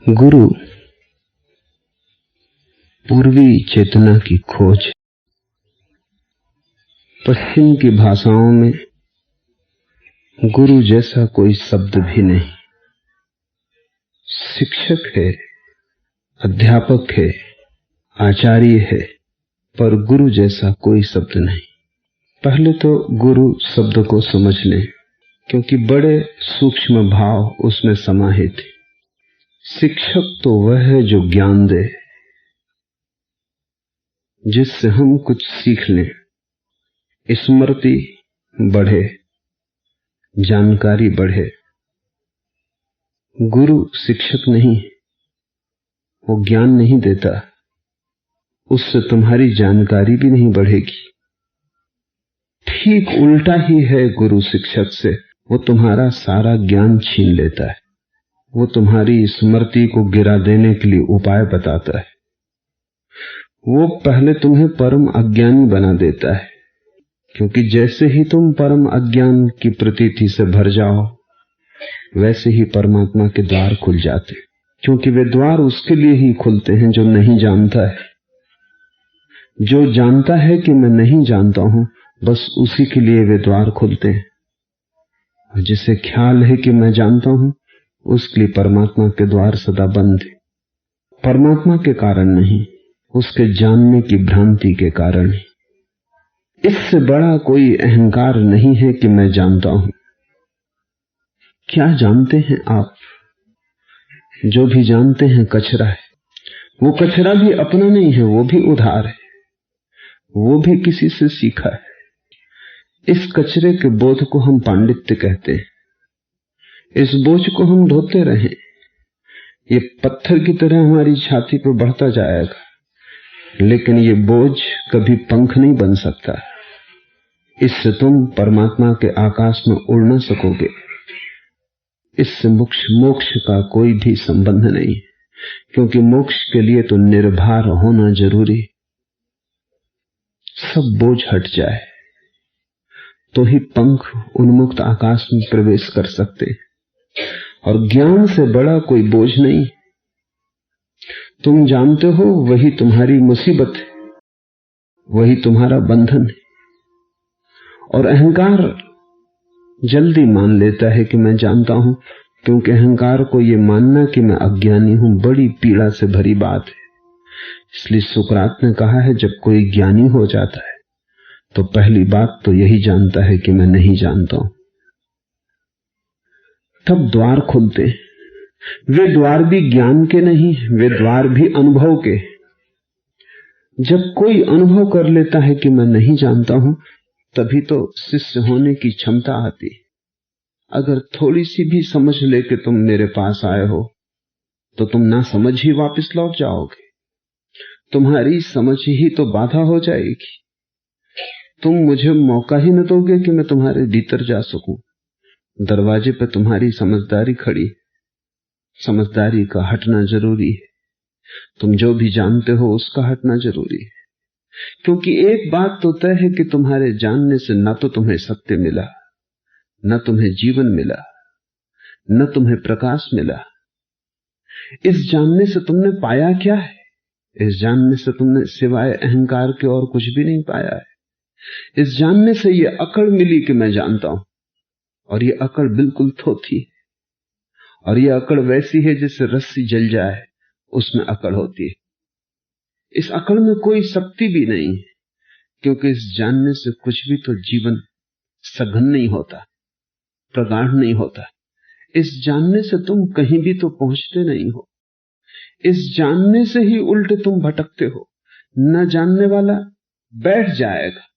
गुरु पूर्वी चेतना की खोज। पश्चिम की भाषाओं में गुरु जैसा कोई शब्द भी नहीं। शिक्षक है, अध्यापक है, आचार्य है, पर गुरु जैसा कोई शब्द नहीं। पहले तो गुरु शब्द को समझ लें, क्योंकि बड़े सूक्ष्म भाव उसमें समाहित हैं। शिक्षक तो वह है जो ज्ञान दे, जिससे हम कुछ सीख लें, स्मृति बढ़े, जानकारी बढ़े। गुरु शिक्षक नहीं, वो ज्ञान नहीं देता, उससे तुम्हारी जानकारी भी नहीं बढ़ेगी। ठीक उल्टा ही है गुरु शिक्षक से, वो तुम्हारा सारा ज्ञान छीन लेता है। वो तुम्हारी स्मृति को गिरा देने के लिए उपाय बताता है। वो पहले तुम्हें परम अज्ञानी बना देता है, क्योंकि जैसे ही तुम परम अज्ञान की प्रतीति से भर जाओ, वैसे ही परमात्मा के द्वार खुल जाते, क्योंकि वे द्वार उसके लिए ही खुलते हैं जो नहीं जानता है। जो जानता है कि मैं नहीं जानता हूं, बस उसी के लिए वे द्वार खुलते हैं। जिसे ख्याल है कि मैं जानता हूं, उसके लिए परमात्मा के द्वार सदा बंद है। परमात्मा के कारण नहीं, उसके जानने की भ्रांति के कारण ही। इससे बड़ा कोई अहंकार नहीं है कि मैं जानता हूं। क्या जानते हैं आप? जो भी जानते हैं कचरा है। वो कचरा भी अपना नहीं है, वो भी उधार है, वो भी किसी से सीखा है। इस कचरे के बोझ को हम पांडित्य कहते हैं। इस बोझ को हम ढोते रहें, ये पत्थर की तरह हमारी छाती पर बढ़ता जाएगा, लेकिन ये बोझ कभी पंख नहीं बन सकता। इससे तुम परमात्मा के आकाश में उड़ न सकोगे। इससे मोक्ष का कोई भी संबंध नहीं, क्योंकि मोक्ष के लिए तो निर्भर होना जरूरी। सब बोझ हट जाए तो ही पंख उन्मुक्त आकाश में प्रवेश कर सकते। और ज्ञान से बड़ा कोई बोझ नहीं। तुम जानते हो, वही तुम्हारी मुसीबत है, वही तुम्हारा बंधन है। और अहंकार जल्दी मान लेता है कि मैं जानता हूं, क्योंकि अहंकार को यह मानना कि मैं अज्ञानी हूं बड़ी पीड़ा से भरी बात है। इसलिए सुकरात ने कहा है, जब कोई ज्ञानी हो जाता है तो पहली बात तो यही जानता है कि मैं नहीं जानता हूं। तब द्वार खुलते। वे द्वार भी ज्ञान के नहीं, वे द्वार भी अनुभव के। जब कोई अनुभव कर लेता है कि मैं नहीं जानता हूं, तभी तो शिष्य होने की क्षमता आती। अगर थोड़ी सी भी समझ लेके तुम मेरे पास आए हो, तो तुम ना समझ ही वापस लौट जाओगे। तुम्हारी समझ ही तो बाधा हो जाएगी। तुम मुझे मौका ही न दोगे कि मैं तुम्हारे भीतर जा सकूं। दरवाजे पर तुम्हारी समझदारी खड़ी। समझदारी का हटना जरूरी है। तुम जो भी जानते हो उसका हटना जरूरी है, क्योंकि एक बात तो तय है कि तुम्हारे जानने से न तो तुम्हें सत्य मिला, न तुम्हें जीवन मिला, न तुम्हें प्रकाश मिला। इस जानने से तुमने पाया क्या है? इस जानने से तुमने सिवाय अहंकार के और कुछ भी नहीं पाया है। इस जानने से ये अकड़ मिली कि मैं जानता हूं, और ये अकड़ बिल्कुल थोथी है। और ये अकड़ वैसी है जैसे रस्सी जल जाए, उसमें अकड़ होती है। इस अकड़ में कोई शक्ति भी नहीं है, क्योंकि इस जानने से कुछ भी तो जीवन सघन नहीं होता, प्रगाढ़ नहीं होता। इस जानने से तुम कहीं भी तो पहुंचते नहीं हो। इस जानने से ही उल्टे तुम भटकते हो। न जानने वाला बैठ जाएगा,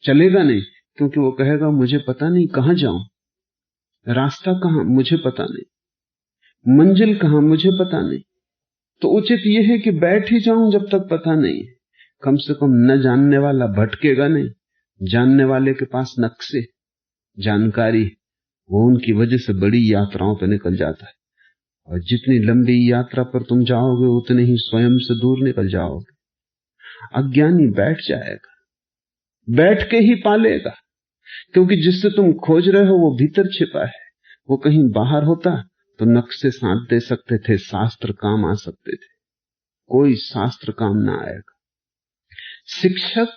चलेगा नहीं, क्योंकि वो कहेगा मुझे पता नहीं कहां जाऊं, रास्ता कहां मुझे पता नहीं, मंजिल कहां मुझे पता नहीं। तो उचित यह है कि बैठ ही जाऊं जब तक पता नहीं। कम से कम न जानने वाला भटकेगा नहीं। जानने वाले के पास नक्शे, जानकारी, वो उनकी वजह से बड़ी यात्राओं पर निकल जाता है। और जितनी लंबी यात्रा पर तुम जाओगे, उतने ही स्वयं से दूर निकल जाओगे। अज्ञानी बैठ जाएगा, बैठ के ही पालेगा, क्योंकि जिससे तुम खोज रहे हो वो भीतर छिपा है। वो कहीं बाहर होता तो नक्शे साथ दे सकते थे, शास्त्र काम आ सकते थे। कोई शास्त्र काम ना आएगा। शिक्षक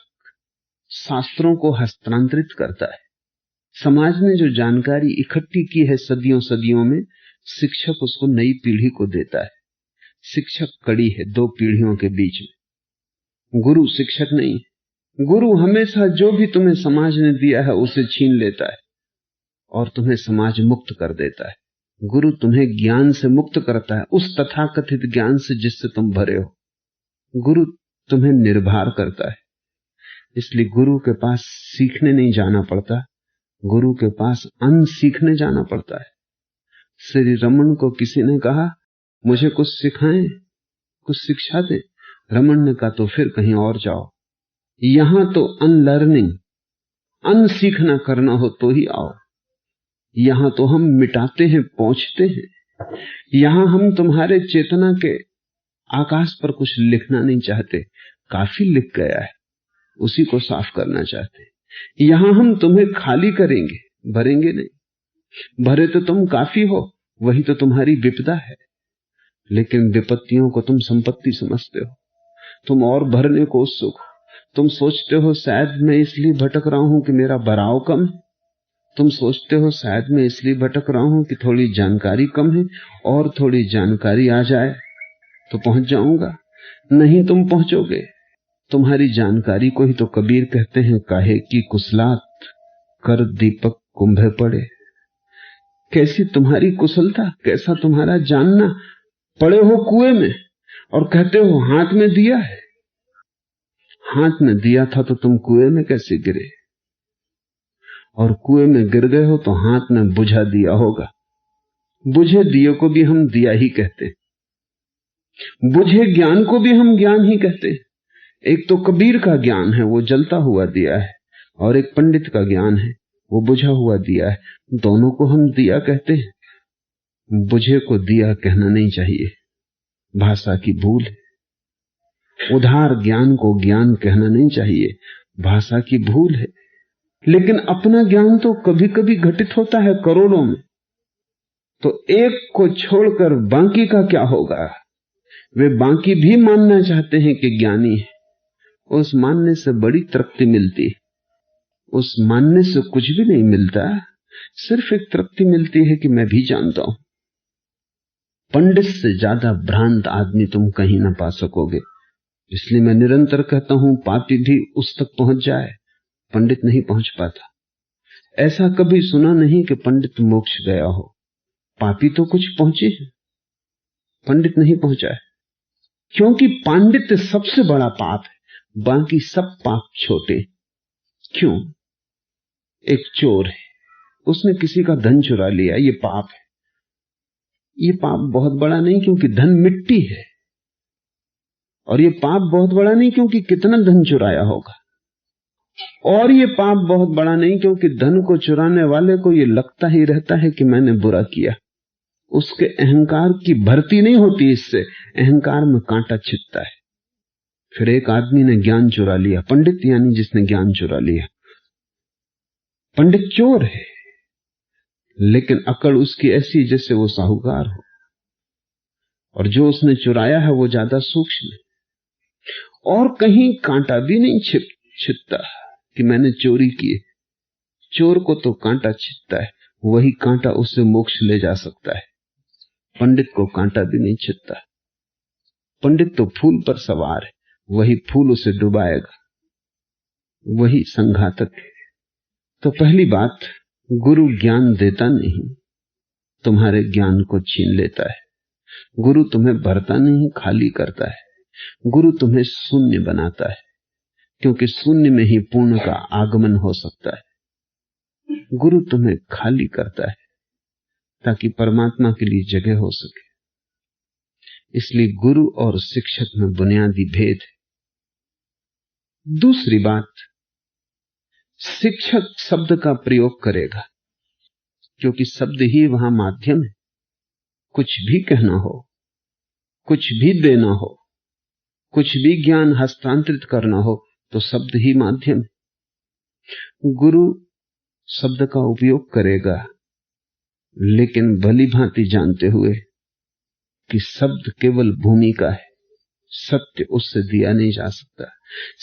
शास्त्रों को हस्तांतरित करता है। समाज ने जो जानकारी इकट्ठी की है सदियों सदियों में, शिक्षक उसको नई पीढ़ी को देता है। शिक्षक कड़ी है दो पीढ़ियों के बीच में, गुरु शिक्षक नहीं। गुरु हमेशा जो भी तुम्हें समाज ने दिया है उसे छीन लेता है और तुम्हें समाज मुक्त कर देता है। गुरु तुम्हें ज्ञान से मुक्त करता है, उस तथाकथित ज्ञान से जिससे तुम भरे हो। गुरु तुम्हें निर्भर करता है। इसलिए गुरु के पास सीखने नहीं जाना पड़ता, गुरु के पास अन्न सीखने जाना पड़ता है। श्री रमन को किसी ने कहा मुझे कुछ सिखाएं, कुछ शिक्षा दे। रमन ने कहा तो फिर कहीं और जाओ, यहां तो अनलर्निंग, अन सीखना करना हो तो ही आओ। यहां तो हम मिटाते हैं, पहुंचते हैं। यहां हम तुम्हारे चेतना के आकाश पर कुछ लिखना नहीं चाहते, काफी लिख गया है, उसी को साफ करना चाहते। यहां हम तुम्हें खाली करेंगे, भरेंगे नहीं। भरे तो तुम काफी हो, वही तो तुम्हारी विपदा है। लेकिन विपत्तियों को तुम संपत्ति समझते हो, तुम और भरने को उत्सुक हो। तुम सोचते हो शायद मैं इसलिए भटक रहा हूं कि मेरा बराव कम है। तुम सोचते हो शायद मैं इसलिए भटक रहा हूं कि थोड़ी जानकारी कम है, और थोड़ी जानकारी आ जाए तो पहुंच जाऊंगा। नहीं, तुम पहुंचोगे। तुम्हारी जानकारी को ही तो कबीर कहते हैं, काहे की कुशलात कर दीपक कुंभे पड़े। कैसी तुम्हारी कुशलता, कैसा तुम्हारा जानना। पड़े हो कुएं में और कहते हो हाथ में दिया है। हाथ में दिया था तो तुम कुएं में कैसे गिरे, और कुएं में गिर गए हो तो हाथ में बुझा दिया होगा। बुझे दिए को भी हम दिया ही कहते, बुझे ज्ञान को भी हम ज्ञान ही कहते। एक तो कबीर का ज्ञान है, वो जलता हुआ दिया है, और एक पंडित का ज्ञान है, वो बुझा हुआ दिया है। दोनों को हम दिया कहते हैं। बुझे को दिया कहना नहीं चाहिए, भाषा की भूल है। उधार ज्ञान को ज्ञान कहना नहीं चाहिए, भाषा की भूल है। लेकिन अपना ज्ञान तो कभी कभी घटित होता है करोड़ों में, तो एक को छोड़कर बाकी का क्या होगा। वे बाकी भी मानना चाहते हैं कि ज्ञानी है। उस मानने से बड़ी तृप्ति मिलती, उस मानने से कुछ भी नहीं मिलता, सिर्फ एक तृप्ति मिलती है कि मैं भी जानता हूं। पंडित से ज्यादा भ्रांत आदमी तुम कहीं ना पा सकोगे। इसलिए मैं निरंतर कहता हूं, पापी भी उस तक पहुंच जाए, पंडित नहीं पहुंच पाता। ऐसा कभी सुना नहीं कि पंडित मोक्ष गया हो। पापी तो कुछ पहुंचे हैं, पंडित नहीं पहुंचा है। क्योंकि पांडित्य सबसे बड़ा पाप है, बाकी सब पाप छोटे। क्यों? एक चोर है, उसने किसी का धन चुरा लिया, ये पाप है। ये पाप बहुत बड़ा नहीं क्योंकि धन मिट्टी है, और ये पाप बहुत बड़ा नहीं क्योंकि कितना धन चुराया होगा, और ये पाप बहुत बड़ा नहीं क्योंकि धन को चुराने वाले को ये लगता ही रहता है कि मैंने बुरा किया। उसके अहंकार की भर्ती नहीं होती, इससे अहंकार में कांटा छिदता है। फिर एक आदमी ने ज्ञान चुरा लिया, पंडित यानी जिसने ज्ञान चुरा लिया। पंडित चोर है, लेकिन अकड़ उसकी ऐसी जैसे वो साहूकार हो, और जो उसने चुराया है वो ज्यादा सूक्ष्म है, और कहीं कांटा भी नहीं छिदता कि मैंने चोरी की। चोर को तो कांटा छिदता है, वही कांटा उससे मोक्ष ले जा सकता है। पंडित को कांटा भी नहीं छिदता। पंडित तो फूल पर सवार है, वही फूल उसे डुबाएगा, वही संघातक है। तो पहली बात, गुरु ज्ञान देता नहीं, तुम्हारे ज्ञान को छीन लेता है। गुरु तुम्हें भरता नहीं, खाली करता है। गुरु तुम्हें शून्य बनाता है, क्योंकि शून्य में ही पूर्ण का आगमन हो सकता है। गुरु तुम्हें खाली करता है ताकि परमात्मा के लिए जगह हो सके। इसलिए गुरु और शिक्षक में बुनियादी भेद है। दूसरी बात, शिक्षक शब्द का प्रयोग करेगा, क्योंकि शब्द ही वहां माध्यम है। कुछ भी कहना हो, कुछ भी देना हो, कुछ भी ज्ञान हस्तांतरित करना हो, तो शब्द ही माध्यम है। गुरु शब्द का उपयोग करेगा, लेकिन भली भांति जानते हुए कि शब्द केवल भूमिका है, सत्य उससे दिया नहीं जा सकता।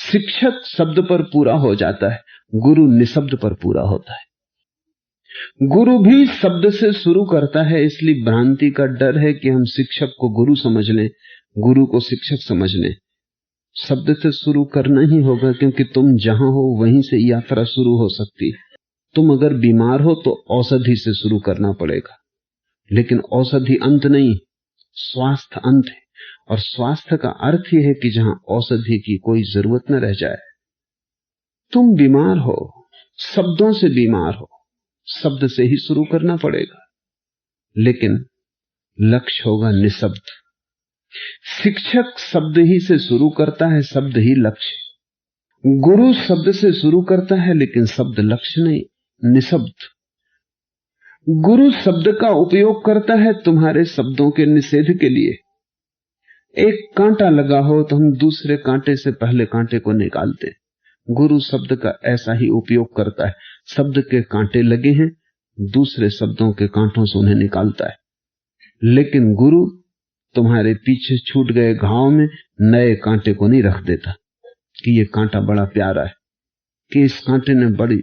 शिक्षक शब्द पर पूरा हो जाता है, गुरु निशब्द पर पूरा होता है। गुरु भी शब्द से शुरू करता है, इसलिए भ्रांति का डर है कि हम शिक्षक को गुरु समझ लें, गुरु को शिक्षक समझ लें। शब्द से शुरू करना ही होगा, क्योंकि तुम जहां हो वहीं से यात्रा शुरू हो सकती है। तुम अगर बीमार हो तो औषधि से शुरू करना पड़ेगा, लेकिन औषधि अंत नहीं, स्वास्थ्य अंत है। और स्वास्थ्य का अर्थ यह है कि जहां औषधि की कोई जरूरत न रह जाए। तुम बीमार हो, शब्दों से बीमार हो, शब्द से ही शुरू करना पड़ेगा, लेकिन लक्ष्य होगा निशब्द। शिक्षक शब्द ही से शुरू करता है, शब्द ही लक्ष्य। गुरु शब्द से शुरू करता है, लेकिन शब्द लक्ष्य नहीं, निशब्द। गुरु शब्द का उपयोग करता है तुम्हारे शब्दों के निषेध के लिए। एक कांटा लगा हो तो हम दूसरे कांटे से पहले कांटे को निकालते हैं। गुरु शब्द का ऐसा ही उपयोग करता है। शब्द के कांटे लगे हैं, दूसरे शब्दों के कांटों से उन्हें निकालता है। लेकिन गुरु तुम्हारे पीछे छूट गए घाव में नए कांटे को नहीं रख देता कि ये कांटा बड़ा प्यारा है, कि इस कांटे ने बड़ी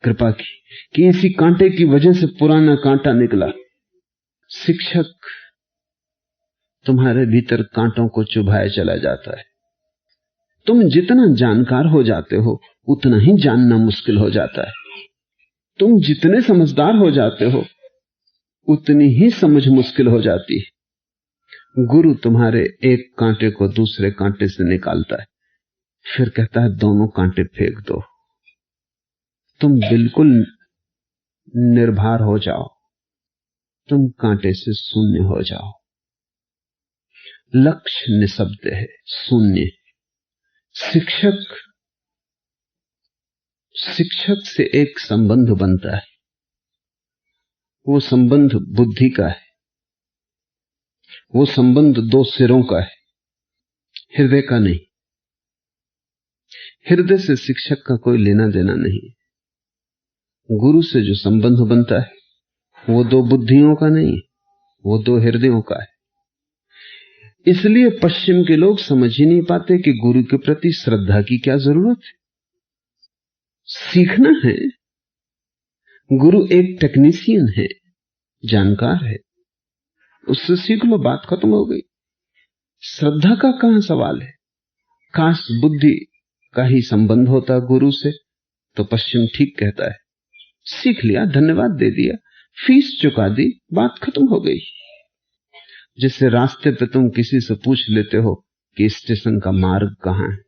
कृपा की, कि इसी कांटे की वजह से पुराना कांटा निकला। शिक्षक तुम्हारे भीतर कांटों को चुभाए चला जाता है। तुम जितना जानकार हो जाते हो उतना ही जानना मुश्किल हो जाता है। तुम जितने समझदार हो जाते हो उतनी ही समझ मुश्किल हो जाती है। गुरु तुम्हारे एक कांटे को दूसरे कांटे से निकालता है, फिर कहता है दोनों कांटे फेंक दो, तुम बिल्कुल निर्भर हो जाओ, तुम कांटे से शून्य हो जाओ। लक्ष्य निशब्द है, शून्य। शिक्षक से एक संबंध बनता है, वो संबंध बुद्धि का है, वो संबंध दो सिरों का है, हृदय का नहीं। हृदय से शिक्षक का कोई लेना देना नहीं। गुरु से जो संबंध बनता है वो दो बुद्धियों का नहीं, वो दो हृदयों का है। इसलिए पश्चिम के लोग समझ ही नहीं पाते कि गुरु के प्रति श्रद्धा की क्या जरूरत है। सीखना है, गुरु एक टेक्नीशियन है, जानकार है, उससे सीख लो, बात खत्म हो गई। श्रद्धा का कहां सवाल है। काश बुद्धि का ही संबंध होता गुरु से तो पश्चिम ठीक कहता है, सीख लिया, धन्यवाद दे दिया, फीस चुका दी, बात खत्म हो गई। जिससे रास्ते पे तुम किसी से पूछ लेते हो कि स्टेशन का मार्ग कहां है,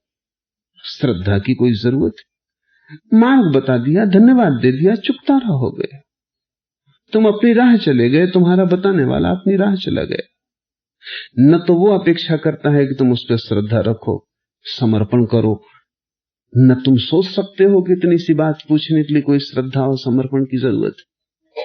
श्रद्धा की कोई जरूरत है। मार्ग बता दिया, धन्यवाद दे दिया, चुकता रहा, हो गए। तुम अपनी राह चले गए, तुम्हारा बताने वाला अपनी राह चला गया। न तो वो अपेक्षा करता है कि तुम उस पर श्रद्धा रखो, समर्पण करो, न तुम सोच सकते हो कि इतनी सी बात पूछने के लिए कोई श्रद्धा और समर्पण की जरूरत है।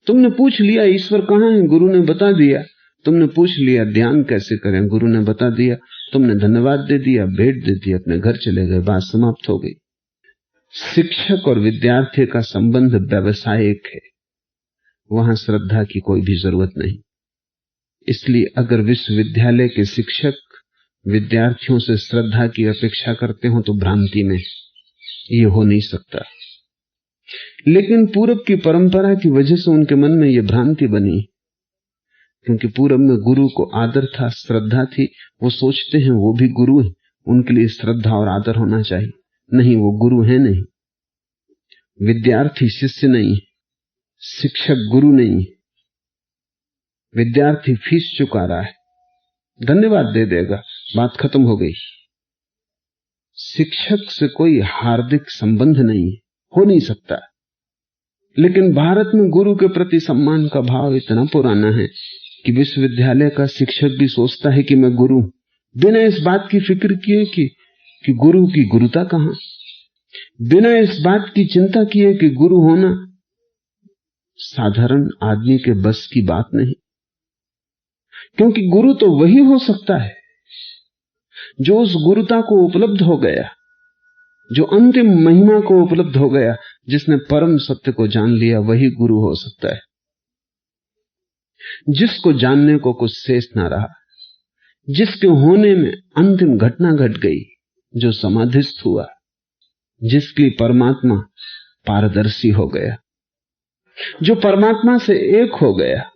तुमने पूछ लिया ईश्वर कहां है, गुरु ने बता दिया। तुमने पूछ लिया ध्यान कैसे करें, गुरु ने बता दिया। तुमने धन्यवाद दे दिया, भेंट दे दी, अपने घर चले गए, बात समाप्त हो गई। शिक्षक और विद्यार्थी का संबंध व्यावसायिक है, वहां श्रद्धा की कोई भी जरूरत नहीं। इसलिए अगर विश्वविद्यालय के शिक्षक विद्यार्थियों से श्रद्धा की अपेक्षा करते हो तो भ्रांति में, ये हो नहीं सकता। लेकिन पूरब की परंपरा की वजह से उनके मन में यह भ्रांति बनी, क्योंकि पूरब में गुरु को आदर था, श्रद्धा थी। वो सोचते हैं वो भी गुरु है, उनके लिए श्रद्धा और आदर होना चाहिए। नहीं, वो गुरु है नहीं, विद्यार्थी शिष्य नहीं, शिक्षक गुरु नहीं। विद्यार्थी फीस चुका रहा है, धन्यवाद दे देगा, बात खत्म हो गई। शिक्षक से कोई हार्दिक संबंध नहीं है, हो नहीं सकता। लेकिन भारत में गुरु के प्रति सम्मान का भाव इतना पुराना है कि विश्वविद्यालय का शिक्षक भी सोचता है कि मैं गुरु, बिना इस बात की फिक्र किए कि गुरु की गुरुता कहां, बिना इस बात की चिंता किए कि गुरु होना साधारण आदमी के बस की बात नहीं। क्योंकि गुरु तो वही हो सकता है जो उस गुरुता को उपलब्ध हो गया, जो अंतिम महिमा को उपलब्ध हो गया, जिसने परम सत्य को जान लिया, वही गुरु हो सकता है। जिसको जानने को कुछ शेष ना रहा, जिसके होने में अंतिम घटना घट गई, जो समाधिस्थ हुआ, जिसके लिए परमात्मा पारदर्शी हो गया, जो परमात्मा से एक हो गया,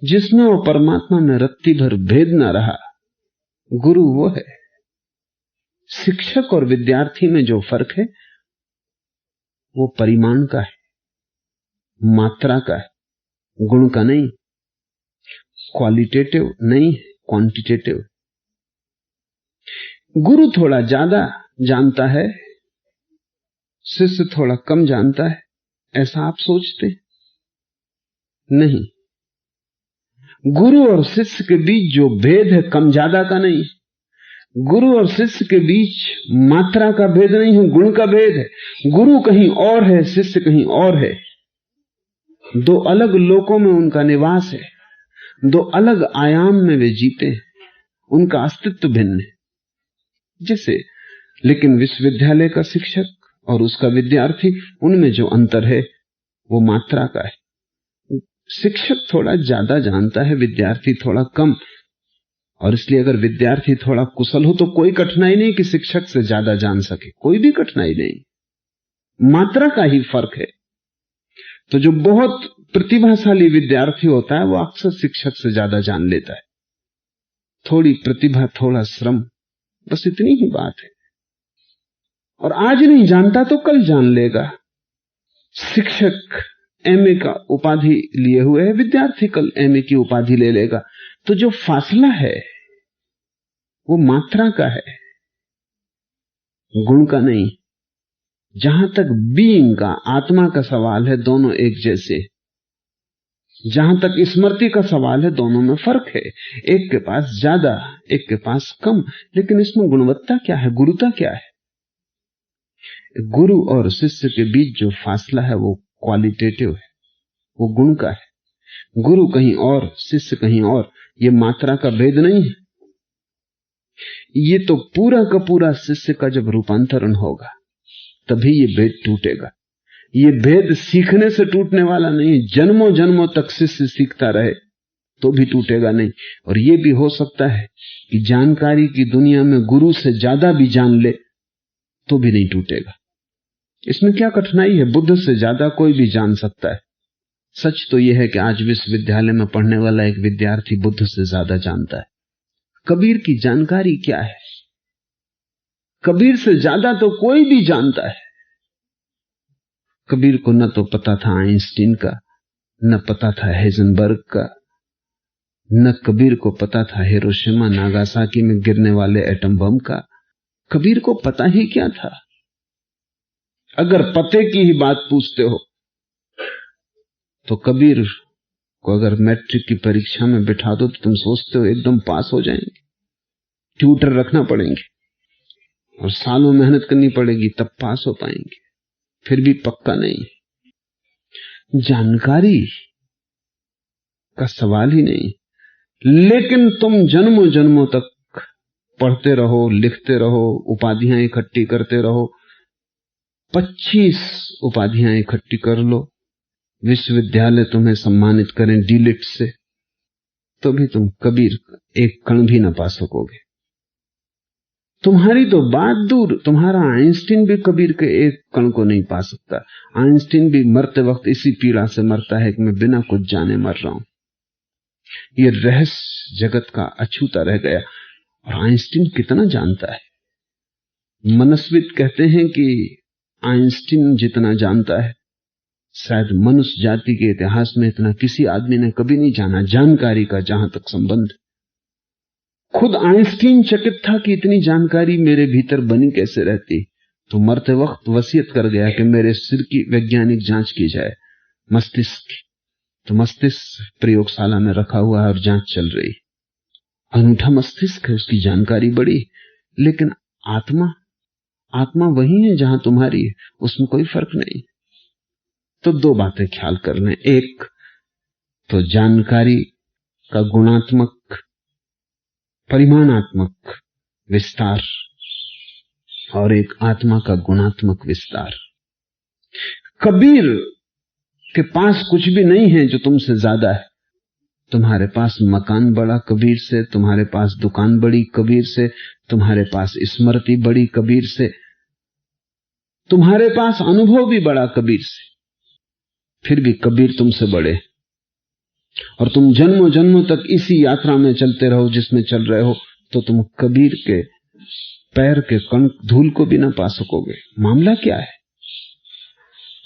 जिसमें वो परमात्मा में रत्ती भर भेद ना रहा, गुरु वो है। शिक्षक और विद्यार्थी में जो फर्क है वो परिमाण का है, मात्रा का है, गुण का नहीं, क्वालिटेटिव नहीं, क्वांटिटेटिव। गुरु थोड़ा ज्यादा जानता है, शिष्य थोड़ा कम जानता है, ऐसा आप सोचते नहीं। गुरु और शिष्य के बीच जो भेद है कम ज्यादा का नहीं, गुरु और शिष्य के बीच मात्रा का भेद नहीं है, गुण का भेद है। गुरु कहीं और है, शिष्य कहीं और है। दो अलग लोकों में उनका निवास है, दो अलग आयाम में वे जीते हैं, उनका अस्तित्व भिन्न है। जैसे लेकिन विश्वविद्यालय का शिक्षक और उसका विद्यार्थी, उनमें जो अंतर है वो मात्रा का है। शिक्षक थोड़ा ज्यादा जानता है, विद्यार्थी थोड़ा कम, और इसलिए अगर विद्यार्थी थोड़ा कुशल हो तो कोई कठिनाई नहीं कि शिक्षक से ज्यादा जान सके, कोई भी कठिनाई नहीं, मात्रा का ही फर्क है। तो जो बहुत प्रतिभाशाली विद्यार्थी होता है वो अक्सर शिक्षक से ज्यादा जान लेता है। थोड़ी प्रतिभा, थोड़ा श्रम, बस इतनी ही बात है। और आज नहीं जानता तो कल जान लेगा। शिक्षक एमए का उपाधि लिए हुए है, विद्यार्थी कल एमए की उपाधि ले लेगा। तो जो फासला है वो मात्रा का है, गुण का नहीं। जहां तक बीइंग का, आत्मा का सवाल है, दोनों एक जैसे। जहां तक स्मृति का सवाल है, दोनों में फर्क है। एक के पास ज्यादा, एक के पास कम, लेकिन इसमें गुणवत्ता क्या है, गुरुता क्या है? गुरु और शिष्य के बीच जो फासला है वो क्वालिटेटिव है, वो गुण का है। गुरु कहीं और, शिष्य कहीं और, ये मात्रा का भेद नहीं है। ये तो पूरा का पूरा शिष्य का जब रूपांतरण होगा तभी ये भेद टूटेगा। ये भेद सीखने से टूटने वाला नहीं, जन्मों जन्मों तक शिष्य सीखता रहे तो भी टूटेगा नहीं। और ये भी हो सकता है कि जानकारी की दुनिया में गुरु से ज्यादा भी जान ले तो भी नहीं टूटेगा। इसमें क्या कठिनाई है? बुद्ध से ज्यादा कोई भी जान सकता है। सच तो यह है कि आज विश्वविद्यालय में पढ़ने वाला एक विद्यार्थी बुद्ध से ज्यादा जानता है। कबीर की जानकारी क्या है? कबीर से ज्यादा तो कोई भी जानता है। कबीर को न तो पता था आइंस्टीन का, न पता था हेजनबर्ग का, न कबीर को पता था हिरोशिमा नागासाकी में गिरने वाले एटम बम का। कबीर को पता ही क्या था? अगर पते की ही बात पूछते हो तो कबीर को अगर मैट्रिक की परीक्षा में बिठा दो तो तुम सोचते हो एकदम पास हो जाएंगे। ट्यूटर रखना पड़ेंगे और सालों मेहनत करनी पड़ेगी तब पास हो पाएंगे, फिर भी पक्का नहीं। जानकारी का सवाल ही नहीं, लेकिन तुम जन्मों जन्मों तक पढ़ते रहो, लिखते रहो, उपाधियां इकट्ठी करते रहो। 25 उपाधियां इकट्ठी कर लो, विश्वविद्यालय तुम्हें सम्मानित करें डीलिट से, तो भी तुम कबीर एक कण भी ना पा सकोगे। तुम्हारी तो बात दूर, तुम्हारा आइंस्टीन भी कबीर के एक कण को नहीं पा सकता। आइंस्टीन भी मरते वक्त इसी पीड़ा से मरता है कि मैं बिना कुछ जाने मर रहा हूं। ये रहस्य जगत का अछूता रह गया। और आइंस्टीन कितना जानता है? मनस्विद कहते हैं कि आइंस्टीन जितना जानता है शायद मनुष्य जाति के इतिहास में इतना किसी आदमी ने कभी नहीं जाना, जानकारी का जहां तक संबंध। खुद आइंस्टीन चकित था कि इतनी जानकारी मेरे भीतर बनी कैसे रहती। तो मरते वक्त वसीयत कर गया कि मेरे सिर की वैज्ञानिक जांच की जाए, मस्तिष्क की। तो मस्तिष्क प्रयोगशाला में रखा हुआ है और जांच चल रही। अनूठा मस्तिष्क है, उसकी जानकारी बड़ी, लेकिन आत्मा वही है जहां तुम्हारी है, उसमें कोई फर्क नहीं। तो दो बातें ख्याल कर लें। एक तो जानकारी का गुणात्मक, परिमाणात्मक विस्तार, और एक आत्मा का गुणात्मक विस्तार। कबीर के पास कुछ भी नहीं है जो तुमसे ज्यादा है, तुम्हारे पास मकान बड़ा कबीर से, तुम्हारे पास दुकान बड़ी कबीर से, तुम्हारे पास स्मृति बड़ी कबीर से, तुम्हारे पास अनुभव भी बड़ा कबीर से, फिर भी कबीर तुमसे बड़े। और तुम जन्मों जन्मों तक इसी यात्रा में चलते रहो जिसमें चल रहे हो, तो तुम कबीर के पैर के कण धूल को भी ना पा सकोगे। मामला क्या है?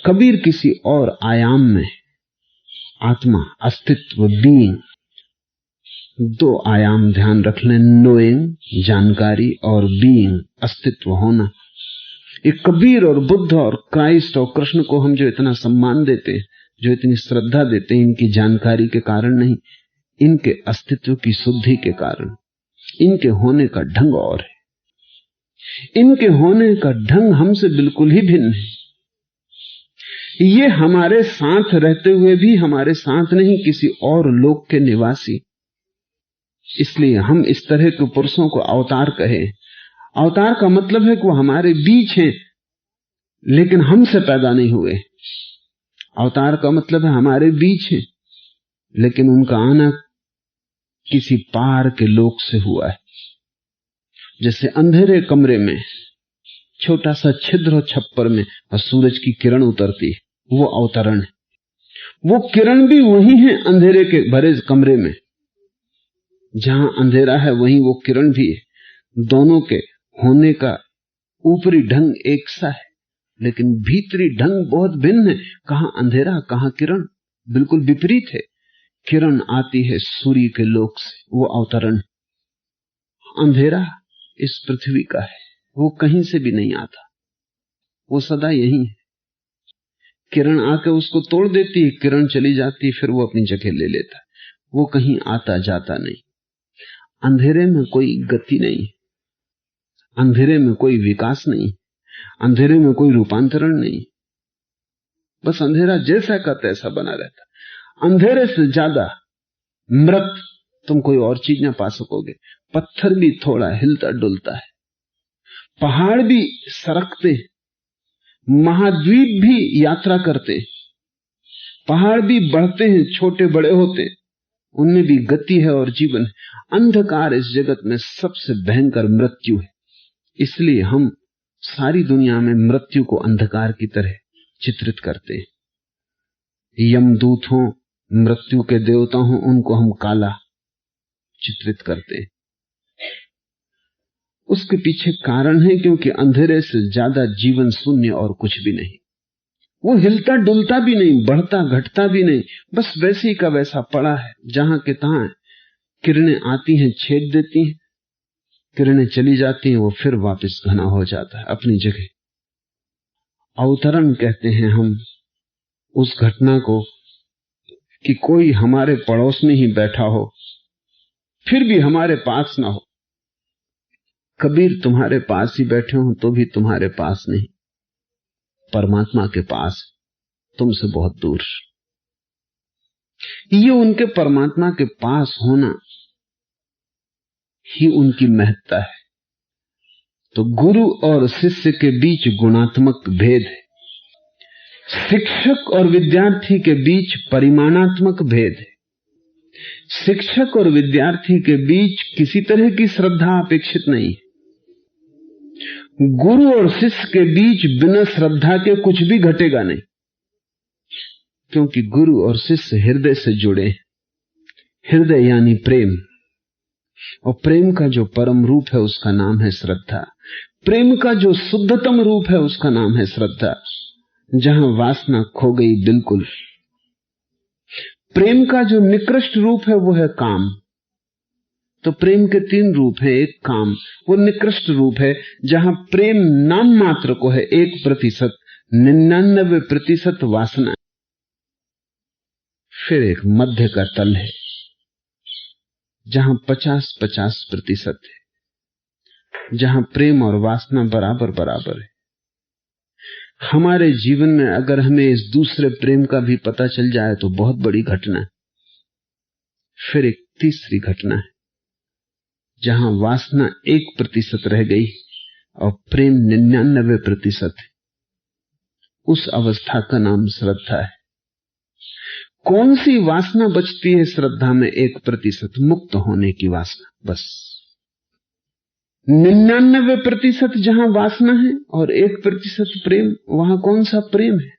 कबीर किसी और आयाम में, आत्मा, अस्तित्व, बीइंग, दो आयाम ध्यान रख लें, नोइंग जानकारी और बीइंग अस्तित्व होना। ये कबीर और बुद्ध और क्राइस्ट और कृष्ण को हम जो इतना सम्मान देते, जो इतनी श्रद्धा देते, इनकी जानकारी के कारण नहीं, इनके अस्तित्व की शुद्धि के कारण। इनके होने का ढंग और है, इनके होने का ढंग हमसे बिल्कुल ही भिन्न है। ये हमारे साथ रहते हुए भी हमारे साथ नहीं, किसी और लोक के निवासी। इसलिए हम इस तरह के पुरुषों को अवतार कहें। अवतार का मतलब है कि वो हमारे बीच हैं लेकिन हमसे पैदा नहीं हुए। अवतार का मतलब है हमारे बीच हैं लेकिन उनका आना किसी पार के लोक से हुआ है। जैसे अंधेरे कमरे में छोटा सा छिद्र और छप्पर में और सूरज की किरण उतरती है, वो अवतरण है। वो किरण भी वही है अंधेरे के भरे कमरे में, जहां अंधेरा है वहीं वो किरण भी है। दोनों के होने का ऊपरी ढंग एक सा है लेकिन भीतरी ढंग बहुत भिन्न है। कहां अंधेरा, कहां किरण, बिल्कुल विपरीत है। किरण आती है सूर्य के लोक से, वो अवतरण। अंधेरा इस पृथ्वी का है, वो कहीं से भी नहीं आता, वो सदा यही है। किरण आके उसको तोड़ देती है, किरण चली जाती है, फिर वो अपनी जगह ले लेता है, वो कहीं आता जाता नहीं। अंधेरे में कोई गति नहीं, अंधेरे में कोई विकास नहीं, अंधेरे में कोई रूपांतरण नहीं, बस अंधेरा जैसा का तैसा बना रहता। अंधेरे से ज्यादा मृत तुम कोई और चीज ना पा सकोगे। पत्थर भी थोड़ा हिलता डुलता है, पहाड़ भी सरकते, महाद्वीप भी यात्रा करते, पहाड़ भी बढ़ते हैं, छोटे बड़े होते, उनमें भी गति है और जीवन है। अंधकार इस जगत में सबसे भयंकर मृत्यु है, इसलिए हम सारी दुनिया में मृत्यु को अंधकार की तरह चित्रित करते हैं। यमदूत हों, मृत्यु के देवता हों, उनको हम काला चित्रित करते हैं। उसके पीछे कारण है क्योंकि अंधेरे से ज्यादा जीवन शून्य और कुछ भी नहीं। वो हिलता डुलता भी नहीं, बढ़ता घटता भी नहीं, बस वैसे ही का वैसा पड़ा है। जहां के तहां किरणें आती हैं, छेद देती हैं, किरणें चली जाती हैं, वो फिर वापस घना हो जाता है अपनी जगह। अवतरण कहते हैं हम उस घटना को कि कोई हमारे पड़ोस में ही बैठा हो फिर भी हमारे पास ना हो। कबीर तुम्हारे पास ही बैठे हो तो भी तुम्हारे पास नहीं, परमात्मा के पास, तुमसे बहुत दूर। ये उनके परमात्मा के पास होना ही उनकी महत्ता है। तो गुरु और शिष्य के बीच गुणात्मक भेद है, शिक्षक और विद्यार्थी के बीच परिमाणात्मक भेद है। शिक्षक और विद्यार्थी के बीच किसी तरह की श्रद्धा अपेक्षित नहीं। गुरु और शिष्य के बीच बिना श्रद्धा के कुछ भी घटेगा नहीं, क्योंकि गुरु और शिष्य हृदय से जुड़े। हृदय यानी प्रेम, और प्रेम का जो परम रूप है उसका नाम है श्रद्धा। प्रेम का जो शुद्धतम रूप है उसका नाम है श्रद्धा, जहां वासना खो गई बिल्कुल। प्रेम का जो निकृष्ट रूप है वो है काम। तो प्रेम के तीन रूप हैं। एक काम, वो निकृष्ट रूप है जहां प्रेम नाम मात्र को है 1%, 99% वासना। फिर एक मध्य का तल है जहां 50-50% है, जहां प्रेम और वासना बराबर बराबर है। हमारे जीवन में अगर हमें इस दूसरे प्रेम का भी पता चल जाए तो बहुत बड़ी घटना है। फिर एक तीसरी घटना है जहां वासना 1% रह गई और प्रेम 99% है। उस अवस्था का नाम श्रद्धा है। कौन सी वासना बचती है श्रद्धा में? 1% मुक्त होने की वासना, बस। 99% जहां वासना है और 1% प्रेम, वहां कौन सा प्रेम है?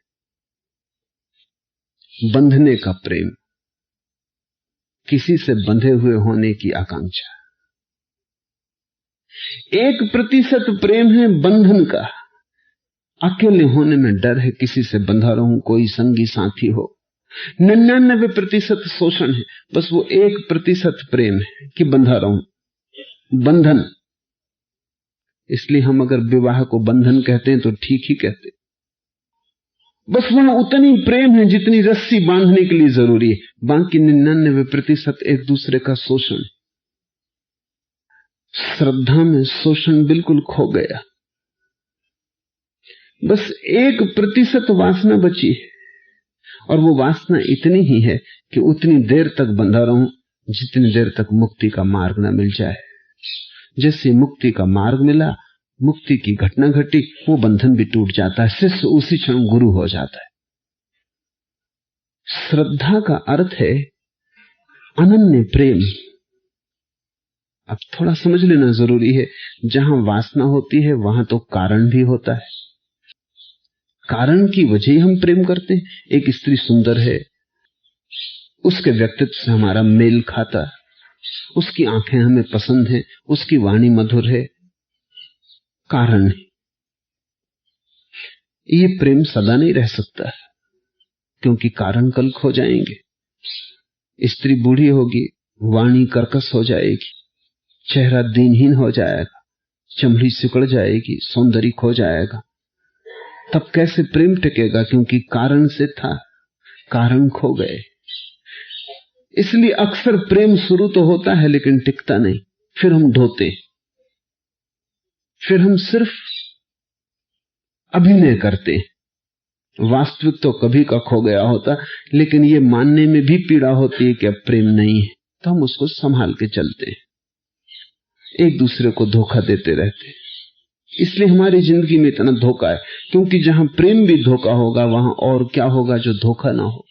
बंधने का प्रेम, किसी से बंधे हुए होने की आकांक्षा। 1% प्रेम है बंधन का, अकेले होने में डर है, किसी से बंधा रहूं, कोई संगी साथी हो। 99% शोषण है, बस वो 1% प्रेम है कि बंधा रहूं, बंधन। इसलिए हम अगर विवाह को बंधन कहते हैं तो ठीक ही कहते, बस वहां उतनी प्रेम है जितनी रस्सी बांधने के लिए जरूरी है। बाकी 99% एक दूसरे का शोषण। श्रद्धा में शोषण बिल्कुल खो गया, बस 1% वासना बची है, और वो वासना इतनी ही है कि उतनी देर तक बंधा रहूं जितनी देर तक मुक्ति का मार्ग न मिल जाए। जैसे मुक्ति का मार्ग मिला, मुक्ति की घटना घटी, वो बंधन भी टूट जाता है, शिष्य उसी क्षण गुरु हो जाता है। श्रद्धा का अर्थ है अनन्य प्रेम। अब थोड़ा समझ लेना जरूरी है, जहां वासना होती है वहां तो कारण भी होता है, कारण की वजह ही हम प्रेम करते हैं। एक स्त्री सुंदर है, उसके व्यक्तित्व से हमारा मेल खाता, उसकी आंखें हमें पसंद हैं, उसकी वाणी मधुर है, कारण है। ये प्रेम सदा नहीं रह सकता, क्योंकि कारण कल खो जाएंगे। स्त्री बूढ़ी होगी, वाणी कर्कश हो जाएगी, चेहरा दीनहीन हो जाएगा, चमड़ी सिकुड़ जाएगी, सौंदर्य खो जाएगा। तब कैसे प्रेम टिकेगा? क्योंकि कारण से था, कारण खो गए। इसलिए अक्सर प्रेम शुरू तो होता है लेकिन टिकता नहीं, फिर हम ढोते, फिर हम सिर्फ अभिनय करते। वास्तविक तो कभी का खो गया होता, लेकिन ये मानने में भी पीड़ा होती है कि अब प्रेम नहीं है, तो हम उसको संभाल के चलते हैं, एक दूसरे को धोखा देते रहते हैं। इसलिए हमारी जिंदगी में इतना धोखा है, क्योंकि जहां प्रेम भी धोखा होगा वहां और क्या होगा जो धोखा ना हो।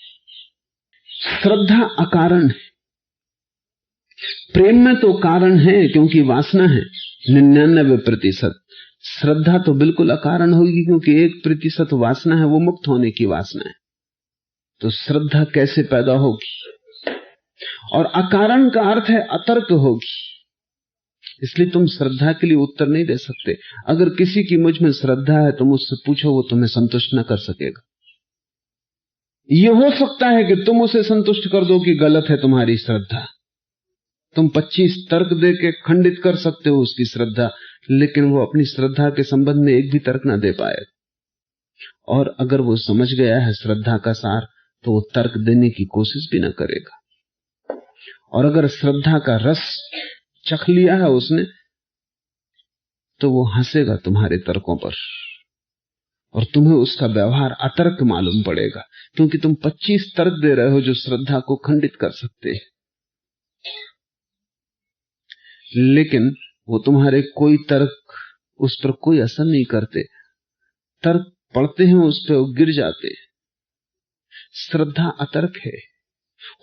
श्रद्धा अकारण है, प्रेम में तो कारण है क्योंकि वासना है 99%। श्रद्धा तो बिल्कुल अकारण होगी, क्योंकि 1% वासना है, वो मुक्त होने की वासना है। तो श्रद्धा कैसे पैदा होगी? और अकारण का अर्थ है अतर्क होगी। इसलिए तुम श्रद्धा के लिए उत्तर नहीं दे सकते। अगर किसी की मुझ में श्रद्धा है तो मुझसे पूछो, वो तुम्हें संतुष्ट न कर सकेगा। यह हो सकता है कि तुम उसे संतुष्ट कर दो कि गलत है तुम्हारी श्रद्धा, तुम 25 तर्क दे के खंडित कर सकते हो उसकी श्रद्धा, लेकिन वो अपनी श्रद्धा के संबंध में एक भी तर्क ना दे पाए। और अगर वो समझ गया है श्रद्धा का सार, तो वो तर्क देने की कोशिश भी ना करेगा। और अगर श्रद्धा का रस चख लिया है उसने, तो वो हंसेगा तुम्हारे तर्कों पर, और तुम्हें उसका व्यवहार अतर्क मालूम पड़ेगा, क्योंकि तुम 25 तर्क दे रहे हो जो श्रद्धा को खंडित कर सकते हैं। लेकिन वो तुम्हारे कोई तर्क उस पर कोई असर नहीं करते। तर्क पढ़ते हैं उस पर, वो गिर जाते। श्रद्धा अतर्क है,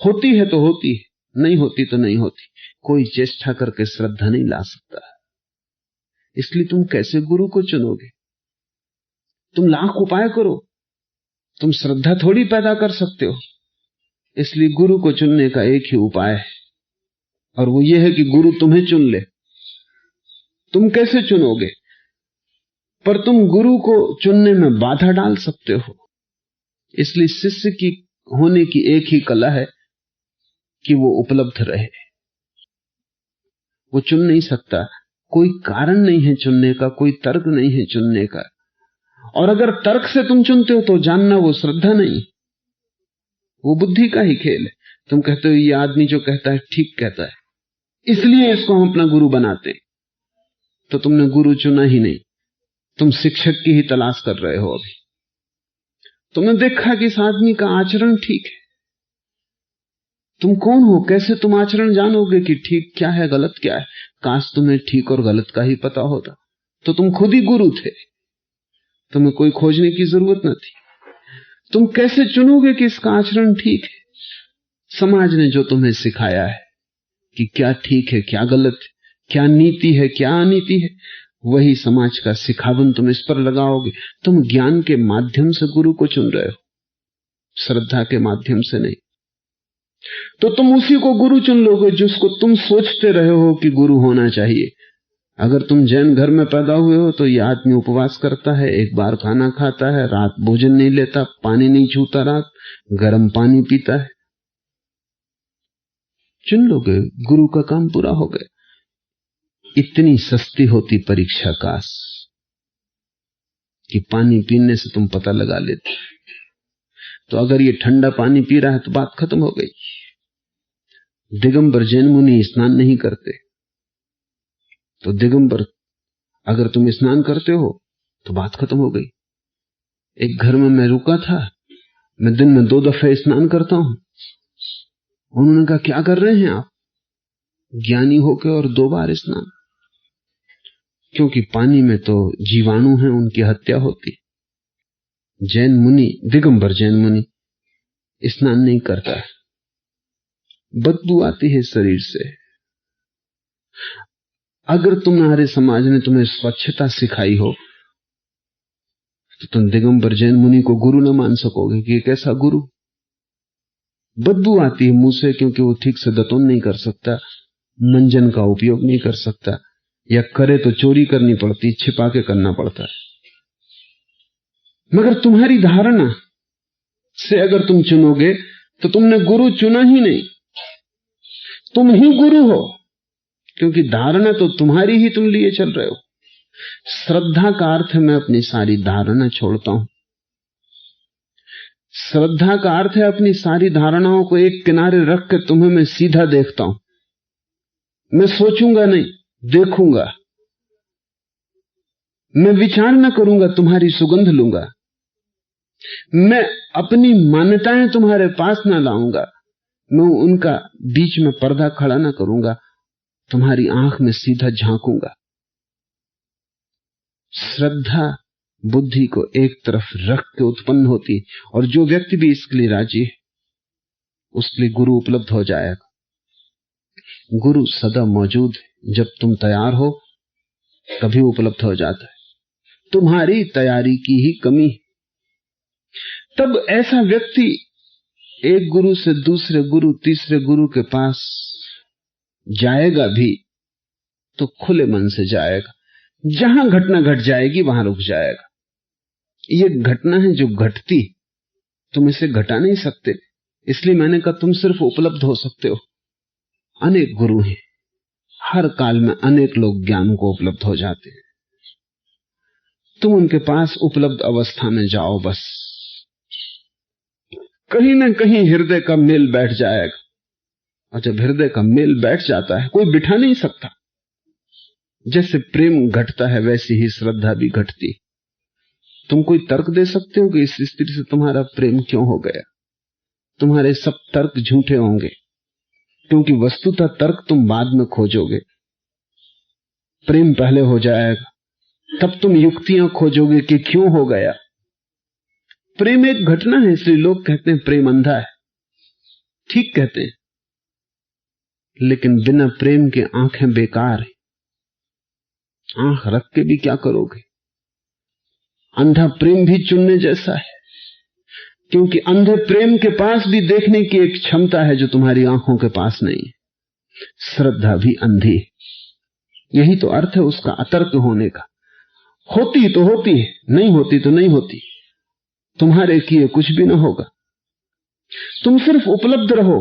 होती है तो होती है, नहीं होती तो नहीं होती। कोई चेष्टा करके श्रद्धा नहीं ला सकता। इसलिए तुम कैसे गुरु को चुनोगे? तुम लाख उपाय करो, तुम श्रद्धा थोड़ी पैदा कर सकते हो। इसलिए गुरु को चुनने का एक ही उपाय है, और वो ये है कि गुरु तुम्हें चुन ले। तुम कैसे चुनोगे? पर तुम गुरु को चुनने में बाधा डाल सकते हो। इसलिए शिष्य की होने की एक ही कला है कि वो उपलब्ध रहे। वो चुन नहीं सकता, कोई कारण नहीं है चुनने का, कोई तर्क नहीं है चुनने का। और अगर तर्क से तुम चुनते हो तो जानना वो श्रद्धा नहीं, वो बुद्धि का ही खेल है। तुम कहते हो ये आदमी जो कहता है ठीक कहता है, इसलिए इसको हम अपना गुरु बनाते, तो तुमने गुरु चुना ही नहीं, तुम शिक्षक की ही तलाश कर रहे हो। अभी तुमने देखा कि इस आदमी का आचरण ठीक है। तुम कौन हो? कैसे तुम आचरण जानोगे कि ठीक क्या है गलत क्या है? काश तुम्हें ठीक और गलत का ही पता होता, तो तुम खुद ही गुरु थे, तुम्हें कोई खोजने की जरूरत न थी। तुम कैसे चुनोगे कि इसका आचरण ठीक है? समाज ने जो तुम्हें सिखाया है कि क्या ठीक है, क्या गलत है, क्या नीति है, क्या अनीति है, वही समाज का सिखावन तुम इस पर लगाओगे। तुम ज्ञान के माध्यम से गुरु को चुन रहे हो, श्रद्धा के माध्यम से नहीं। तो तुम उसी को गुरु चुन लोगे जिसको तुम सोचते रहे हो कि गुरु होना चाहिए। अगर तुम जैन घर में पैदा हुए हो तो यह आदमी उपवास करता है, एक बार खाना खाता है, रात भोजन नहीं लेता, पानी नहीं छूता, रात गर्म पानी पीता है, चुन लोगे, गुरु का काम पूरा हो गया। इतनी सस्ती होती परीक्षा काश कि पानी पीने से तुम पता लगा लेते। तो अगर ये ठंडा पानी पी रहा है तो बात खत्म हो गई। दिगंबर जैन मुनि स्नान नहीं करते, तो दिगंबर अगर तुम स्नान करते हो तो बात खत्म हो गई। एक घर में मैं रुका था, मैं दिन में 2 दफे स्नान करता हूं। उन्होंने कहा क्या कर रहे हैं आप? ज्ञानी होकर और 2 बार स्नान। क्योंकि पानी में तो जीवाणु हैं, उनकी हत्या होती। जैन मुनि, दिगंबर जैन मुनि स्नान नहीं करता है, बदबू आती है शरीर से। अगर तुम्हारे समाज ने तुम्हें स्वच्छता सिखाई हो तो तुम दिगंबर जैन मुनि को गुरु न मान सकोगे कि एक ऐसा गुरु। बदबू आती है मुंह से, क्योंकि वो ठीक से दतोन नहीं कर सकता, मंजन का उपयोग नहीं कर सकता, या करे तो चोरी करनी पड़ती, छिपा के करना पड़ता है। मगर तुम्हारी धारणा से अगर तुम चुनोगे तो तुमने गुरु चुना ही नहीं, तुम ही गुरु हो। क्योंकि धारणा तो तुम्हारी ही तुम लिए चल रहे हो। श्रद्धा का अर्थ है मैं अपनी सारी धारणा छोड़ता हूं। श्रद्धा का अर्थ है अपनी सारी धारणाओं को एक किनारे रख के तुम्हें मैं सीधा देखता हूं। मैं सोचूंगा नहीं, देखूंगा। मैं विचार न करूंगा, तुम्हारी सुगंध लूंगा। मैं अपनी मान्यताएं तुम्हारे पास ना लाऊंगा, मैं उनका बीच में पर्दा खड़ा ना करूंगा, तुम्हारी आंख में सीधा झांकूंगा। श्रद्धा बुद्धि को एक तरफ रख के उत्पन्न होती, और जो व्यक्ति भी इसके लिए राजी है उसके लिए गुरु उपलब्ध हो जाएगा। गुरु सदा मौजूद है, जब तुम तैयार हो तभी उपलब्ध हो जाता है। तुम्हारी तैयारी की ही कमी है। तब ऐसा व्यक्ति एक गुरु से दूसरे गुरु, तीसरे गुरु के पास जाएगा भी तो खुले मन से जाएगा। जहां घटना घट जाएगी वहां रुक जाएगा। ये घटना है जो घटती, तुम इसे घटा नहीं सकते। इसलिए मैंने कहा तुम सिर्फ उपलब्ध हो सकते हो। अनेक गुरु हैं, हर काल में अनेक लोग ज्ञान को उपलब्ध हो जाते हैं। तुम उनके पास उपलब्ध अवस्था में जाओ बस। कहीं ना कहीं हृदय का मेल बैठ जाएगा, और जब हृदय का मेल बैठ जाता है कोई बिठा नहीं सकता। जैसे प्रेम घटता है वैसी ही श्रद्धा भी घटती। तुम कोई तर्क दे सकते हो कि इस स्त्री से तुम्हारा प्रेम क्यों हो गया? तुम्हारे सब तर्क झूठे होंगे, क्योंकि वस्तुतः तर्क तुम बाद में खोजोगे, प्रेम पहले हो जाएगा। तब तुम युक्तियां खोजोगे कि क्यों हो गया। प्रेम एक घटना है, इसलिए लोग कहते हैं प्रेम अंधा है। ठीक कहते हैं, लेकिन बिना प्रेम के आंखें बेकार है। आंख रख के भी क्या करोगे? अंधा प्रेम भी चुनने जैसा है, क्योंकि अंधे प्रेम के पास भी देखने की एक क्षमता है जो तुम्हारी आंखों के पास नहीं है। श्रद्धा भी अंधी है। यही तो अर्थ है उसका अतर्क होने का। होती तो होती है, नहीं होती तो नहीं होती। तुम्हारे किए कुछ भी ना होगा। तुम सिर्फ उपलब्ध रहो,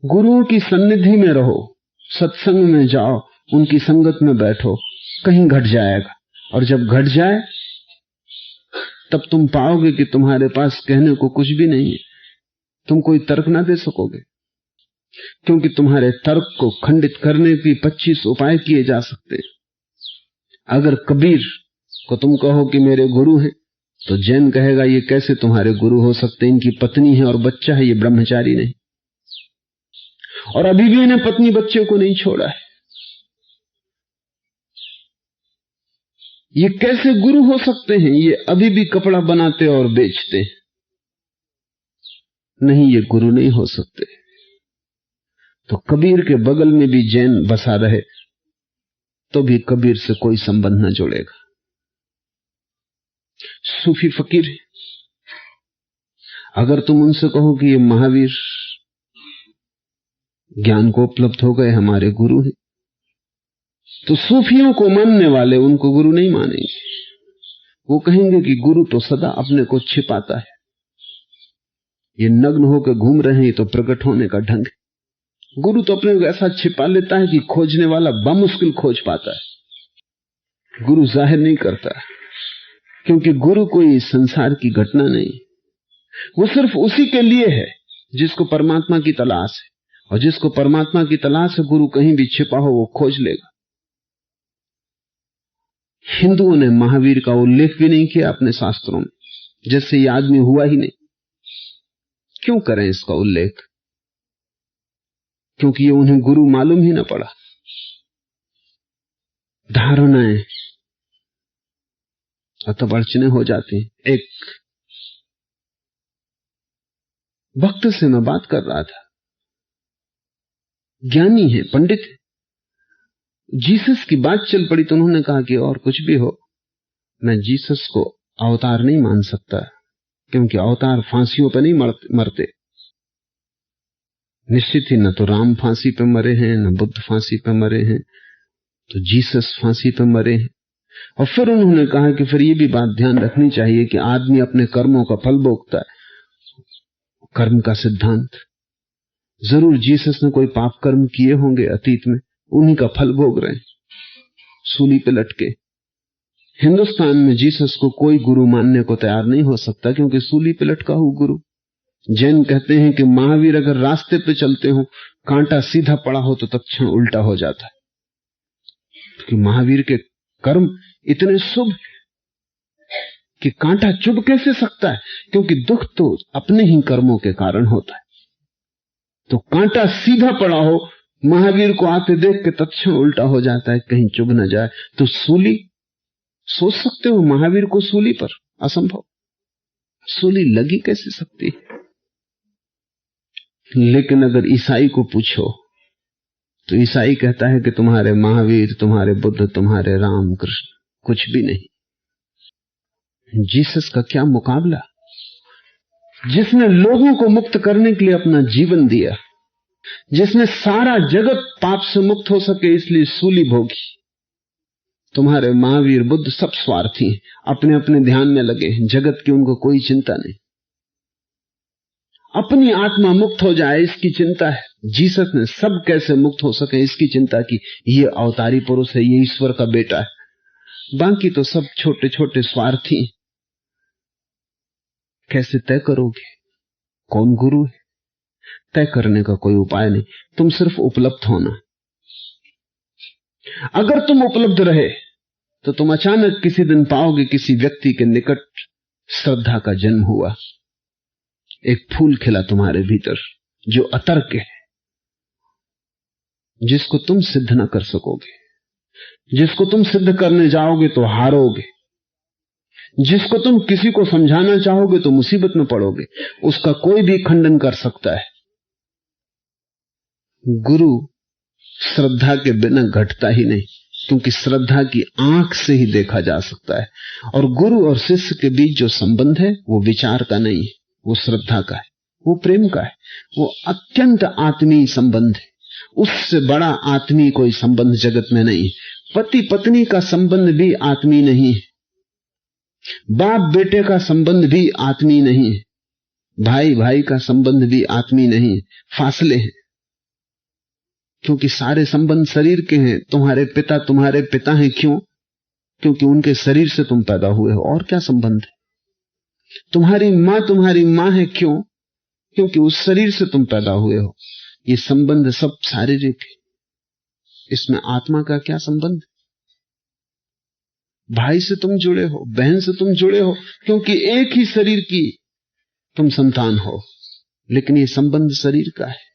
गुरुओं की सन्निधि में रहो, सत्संग में जाओ, उनकी संगत में बैठो, कहीं घट जाएगा। और जब घट जाए तब तुम पाओगे कि तुम्हारे पास कहने को कुछ भी नहीं है। तुम कोई तर्क ना दे सकोगे, क्योंकि तुम्हारे तर्क को खंडित करने के 25 उपाय किए जा सकते हैं। अगर कबीर को तुम कहो कि मेरे गुरु हैं, तो जैन कहेगा ये कैसे तुम्हारे गुरु हो सकते? इनकी पत्नी है और बच्चा है, ये ब्रह्मचारी नहीं, और अभी भी इन्हें पत्नी बच्चे को नहीं छोड़ा है। ये कैसे गुरु हो सकते हैं? ये अभी भी कपड़ा बनाते और बेचते। नहीं, ये गुरु नहीं हो सकते। तो कबीर के बगल में भी जैन बसा रहे तो भी कबीर से कोई संबंध न जुड़ेगा। सूफी फकीर, अगर तुम उनसे कहो कि ये महावीर ज्ञान को उपलब्ध हो गए, हमारे गुरु हैं, तो सूफियों को मानने वाले उनको गुरु नहीं मानेंगे। वो कहेंगे कि गुरु तो सदा अपने को छिपाता है, ये नग्न होकर घूम रहे हैं, तो प्रकट होने का ढंग है। गुरु तो अपने को ऐसा छिपा लेता है कि खोजने वाला बमुश्किल खोज पाता है। गुरु जाहिर नहीं करता, क्योंकि गुरु कोई संसार की घटना नहीं, वो सिर्फ उसी के लिए है जिसको परमात्मा की तलाश है, और जिसको परमात्मा की तलाश है गुरु कहीं भी छिपा हो वो खोज लेगा। हिंदुओं ने महावीर का उल्लेख भी नहीं किया अपने शास्त्रों में, जैसे ये आदमी हुआ ही नहीं। क्यों करें इसका उल्लेख? क्योंकि ये उन्हें गुरु मालूम ही ना पड़ा। धारणाएं अतः अड़चने हो जाती हैं। एक भक्त से मैं बात कर रहा था, ज्ञानी है, पंडित है, जीसस की बात चल पड़ी तो उन्होंने कहा कि और कुछ भी हो, मैं जीसस को अवतार नहीं मान सकता, क्योंकि अवतार फांसियों पर नहीं मरते। निश्चित ही न तो राम फांसी पे मरे हैं, न बुद्ध फांसी पे मरे हैं, तो जीसस फांसी पे मरे हैं। और फिर उन्होंने कहा कि फिर ये भी बात ध्यान रखनी चाहिए कि आदमी अपने कर्मों का फल भोगता है। कर्म का सिद्धांत, जरूर जीसस ने कोई पाप कर्म किए होंगे अतीत में, उन्हीं का फल भोग रहे हैं सूली पे लटके। हिंदुस्तान में जीसस को कोई गुरु मानने को तैयार नहीं हो सकता, क्योंकि सूली पे लटका हुआ गुरु। जैन कहते हैं कि महावीर अगर रास्ते पे चलते हो, कांटा सीधा पड़ा हो तो तत्क्षण उल्टा हो जाता है, क्योंकि महावीर के कर्म इतने शुभ कि कांटा चुभ कैसे सकता है, क्योंकि दुख तो अपने ही कर्मों के कारण होता है। तो कांटा सीधा पड़ा हो, महावीर को आते देख के तत्क्षण उल्टा हो जाता है, कहीं चुभ न जाए। तो सूली, सोच सकते हो महावीर को सूली पर? असंभव, सूली लगी कैसे सकती है। लेकिन अगर ईसाई को पूछो तो ईसाई कहता है कि तुम्हारे महावीर, तुम्हारे बुद्ध, तुम्हारे राम कृष्ण कुछ भी नहीं। जीसस का क्या मुकाबला, जिसने लोगों को मुक्त करने के लिए अपना जीवन दिया, जिसने सारा जगत पाप से मुक्त हो सके इसलिए सूली भोगी। तुम्हारे महावीर बुद्ध सब स्वार्थी हैं, अपने अपने ध्यान में लगे, जगत की उनको कोई चिंता नहीं, अपनी आत्मा मुक्त हो जाए इसकी चिंता है। जीसस ने सब कैसे मुक्त हो सके इसकी चिंता की। ये अवतारी पुरुष है, ये ईश्वर का बेटा है। बाकी तो सब छोटे छोटे स्वार्थी। कैसे तय करोगे कौन गुरु है? तय करने का कोई उपाय नहीं, तुम सिर्फ उपलब्ध होना। अगर तुम उपलब्ध रहे तो तुम अचानक किसी दिन पाओगे किसी व्यक्ति के निकट श्रद्धा का जन्म हुआ, एक फूल खिला तुम्हारे भीतर जो अतर्क है, जिसको तुम सिद्ध न कर सकोगे, जिसको तुम सिद्ध करने जाओगे तो हारोगे, जिसको तुम किसी को समझाना चाहोगे तो मुसीबत में पड़ोगे। उसका कोई भी खंडन कर सकता है। गुरु श्रद्धा के बिना घटता ही नहीं, क्योंकि श्रद्धा की आंख से ही देखा जा सकता है। और गुरु और शिष्य के बीच जो संबंध है वो विचार का नहीं है, वो श्रद्धा का है, वो प्रेम का है, वो अत्यंत आत्मीय संबंध है। उससे बड़ा आत्मीय कोई संबंध जगत में नहीं है। पति पत्नी का संबंध भी आत्मीय नहीं है, बाप बेटे का संबंध भी आत्मीय नहीं है, भाई भाई का संबंध भी आत्मीय नहीं है, फासले हैं। क्योंकि सारे संबंध शरीर के हैं। तुम्हारे पिता हैं, क्यों? क्योंकि उनके शरीर से तुम पैदा हुए हो, और क्या संबंध है? तुम्हारी मां है, क्यों? क्योंकि उस शरीर से तुम पैदा हुए हो। ये संबंध सब शारीरिक है, इसमें आत्मा का क्या संबंध? भाई से तुम जुड़े हो, बहन से तुम जुड़े हो, क्योंकि एक ही शरीर की तुम संतान हो, लेकिन ये संबंध शरीर का है।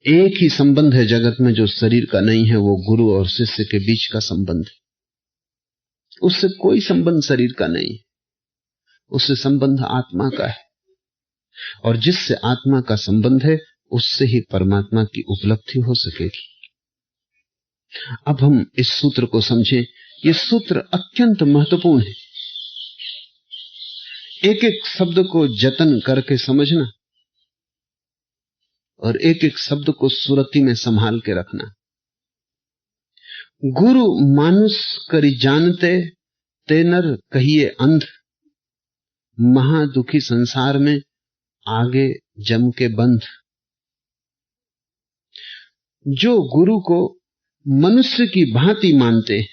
एक ही संबंध है जगत में जो शरीर का नहीं है, वो गुरु और शिष्य के बीच का संबंध है। उससे कोई संबंध शरीर का नहीं, उससे संबंध आत्मा का है। और जिससे आत्मा का संबंध है उससे ही परमात्मा की उपलब्धि हो सकेगी। अब हम इस सूत्र को समझें। यह सूत्र अत्यंत महत्वपूर्ण है। एक एक शब्द को जतन करके समझना और एक एक शब्द को सुरती में संभाल के रखना। गुरु मानुष करी जानते, ते नर कहिए अंध, महादुखी संसार में आगे जम के बंध। जो गुरु को मनुष्य की भांति मानते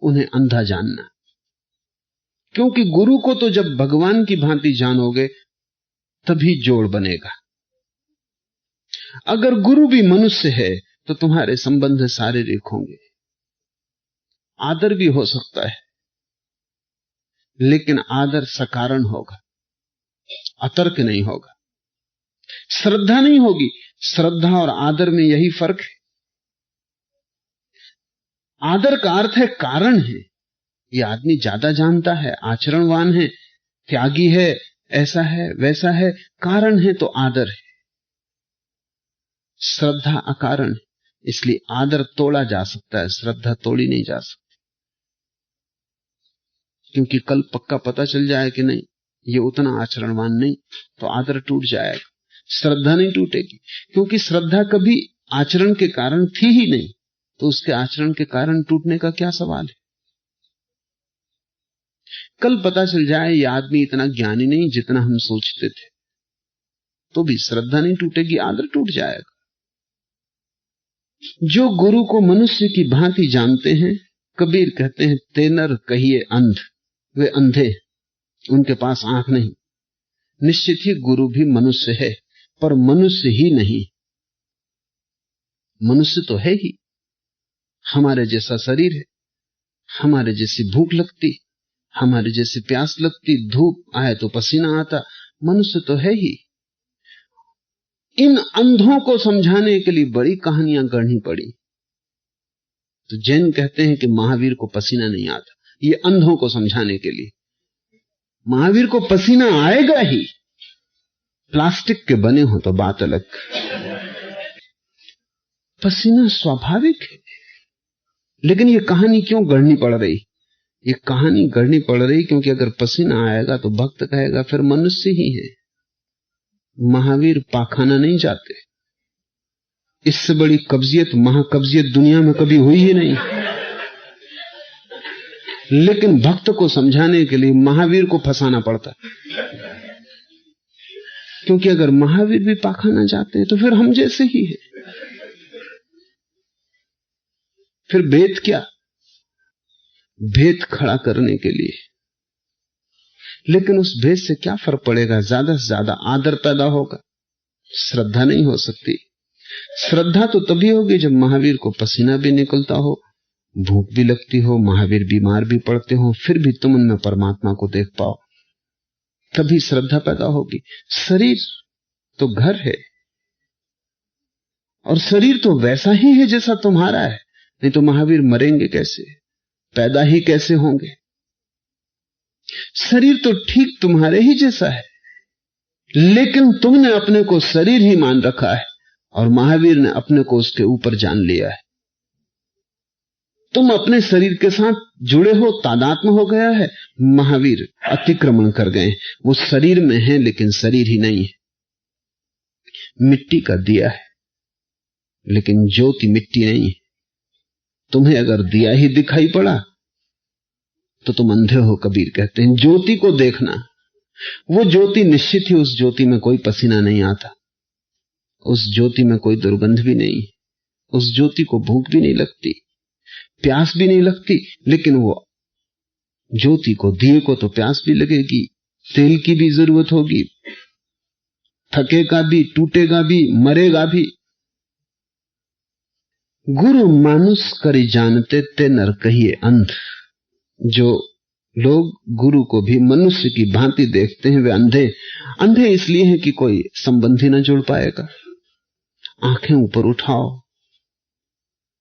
उन्हें अंधा जानना, क्योंकि गुरु को तो जब भगवान की भांति जानोगे तभी जोड़ बनेगा। अगर गुरु भी मनुष्य है तो तुम्हारे संबंध शारीरिक होंगे, आदर भी हो सकता है, लेकिन आदर सकारण होगा, अतर्क नहीं होगा। श्रद्धा नहीं होगी। श्रद्धा और आदर में यही फर्क है। आदर का अर्थ है कारण है, यह आदमी ज्यादा जानता है, आचरणवान है, त्यागी है, ऐसा है वैसा है, कारण है तो आदर है। श्रद्धा अकारण है, इसलिए आदर तोड़ा जा सकता है, श्रद्धा तोड़ी नहीं जा सकती। क्योंकि कल पक्का पता चल जाए कि नहीं ये उतना आचरणवान नहीं, तो आदर टूट जाएगा, श्रद्धा नहीं टूटेगी। क्योंकि श्रद्धा कभी आचरण के कारण थी ही नहीं, तो उसके आचरण के कारण टूटने का क्या सवाल है। कल पता चल जाए ये आदमी इतना ज्ञानी नहीं जितना हम सोचते थे, तो भी श्रद्धा नहीं टूटेगी, आदर टूट जाएगा। जो गुरु को मनुष्य की भांति जानते हैं, कबीर कहते हैं ते नर कहिए अंध, वे अंधे, उनके पास आंख नहीं। निश्चित ही गुरु भी मनुष्य है, पर मनुष्य ही नहीं। मनुष्य तो है ही, हमारे जैसा शरीर है, हमारे जैसी भूख लगती, हमारे जैसी प्यास लगती, धूप आए तो पसीना आता, मनुष्य तो है ही। इन अंधों को समझाने के लिए बड़ी कहानियां गढ़नी पड़ी। तो जैन कहते हैं कि महावीर को पसीना नहीं आता, ये अंधों को समझाने के लिए। महावीर को पसीना आएगा ही, प्लास्टिक के बने हो तो बात अलग। पसीना स्वाभाविक है। लेकिन ये कहानी क्यों गढ़नी पड़ रही? ये कहानी गढ़नी पड़ रही क्योंकि अगर पसीना आएगा तो भक्त कहेगा फिर मनुष्य ही है। महावीर पाखाना नहीं जाते। इससे बड़ी कब्जियत, महाकब्जियत दुनिया में कभी हुई ही नहीं। लेकिन भक्त को समझाने के लिए महावीर को फंसाना पड़ता, क्योंकि अगर महावीर भी पाखाना जाते हैं तो फिर हम जैसे ही हैं। फिर भेद क्या? भेद खड़ा करने के लिए। लेकिन उस भेद से क्या फर्क पड़ेगा? ज्यादा से ज्यादा आदर पैदा होगा, श्रद्धा नहीं हो सकती। श्रद्धा तो तभी होगी जब महावीर को पसीना भी निकलता हो, भूख भी लगती हो, महावीर बीमार भी पड़ते हो, फिर भी तुम उनमें परमात्मा को देख पाओ, तभी श्रद्धा पैदा होगी। शरीर तो घर है, और शरीर तो वैसा ही है जैसा तुम्हारा है, नहीं तो महावीर मरेंगे कैसे, पैदा ही कैसे होंगे? शरीर तो ठीक तुम्हारे ही जैसा है, लेकिन तुमने अपने को शरीर ही मान रखा है और महावीर ने अपने को उसके ऊपर जान लिया है। तुम अपने शरीर के साथ जुड़े हो, तादात्म्य हो गया है, महावीर अतिक्रमण कर गए। वो शरीर में है लेकिन शरीर ही नहीं है। मिट्टी का दिया है लेकिन ज्योति मिट्टी नहीं है। तुम्हें अगर दिया ही दिखाई पड़ा तो तुम अंधे हो, कबीर कहते हैं। ज्योति को देखना, वो ज्योति निश्चित ही, उस ज्योति में कोई पसीना नहीं आता, उस ज्योति में कोई दुर्गंध भी नहीं, उस ज्योति को भूख भी नहीं लगती, प्यास भी नहीं लगती। लेकिन वो ज्योति को, दिए को तो प्यास भी लगेगी, तेल की भी जरूरत होगी, थकेगा भी, टूटेगा भी, मरेगा भी। गुरु मानुष करी जानते, ते नर कहिए अंध। जो लोग गुरु को भी मनुष्य की भांति देखते हैं वे अंधे। अंधे इसलिए हैं कि कोई संबंधी न जुड़ पाएगा। आंखें ऊपर उठाओ,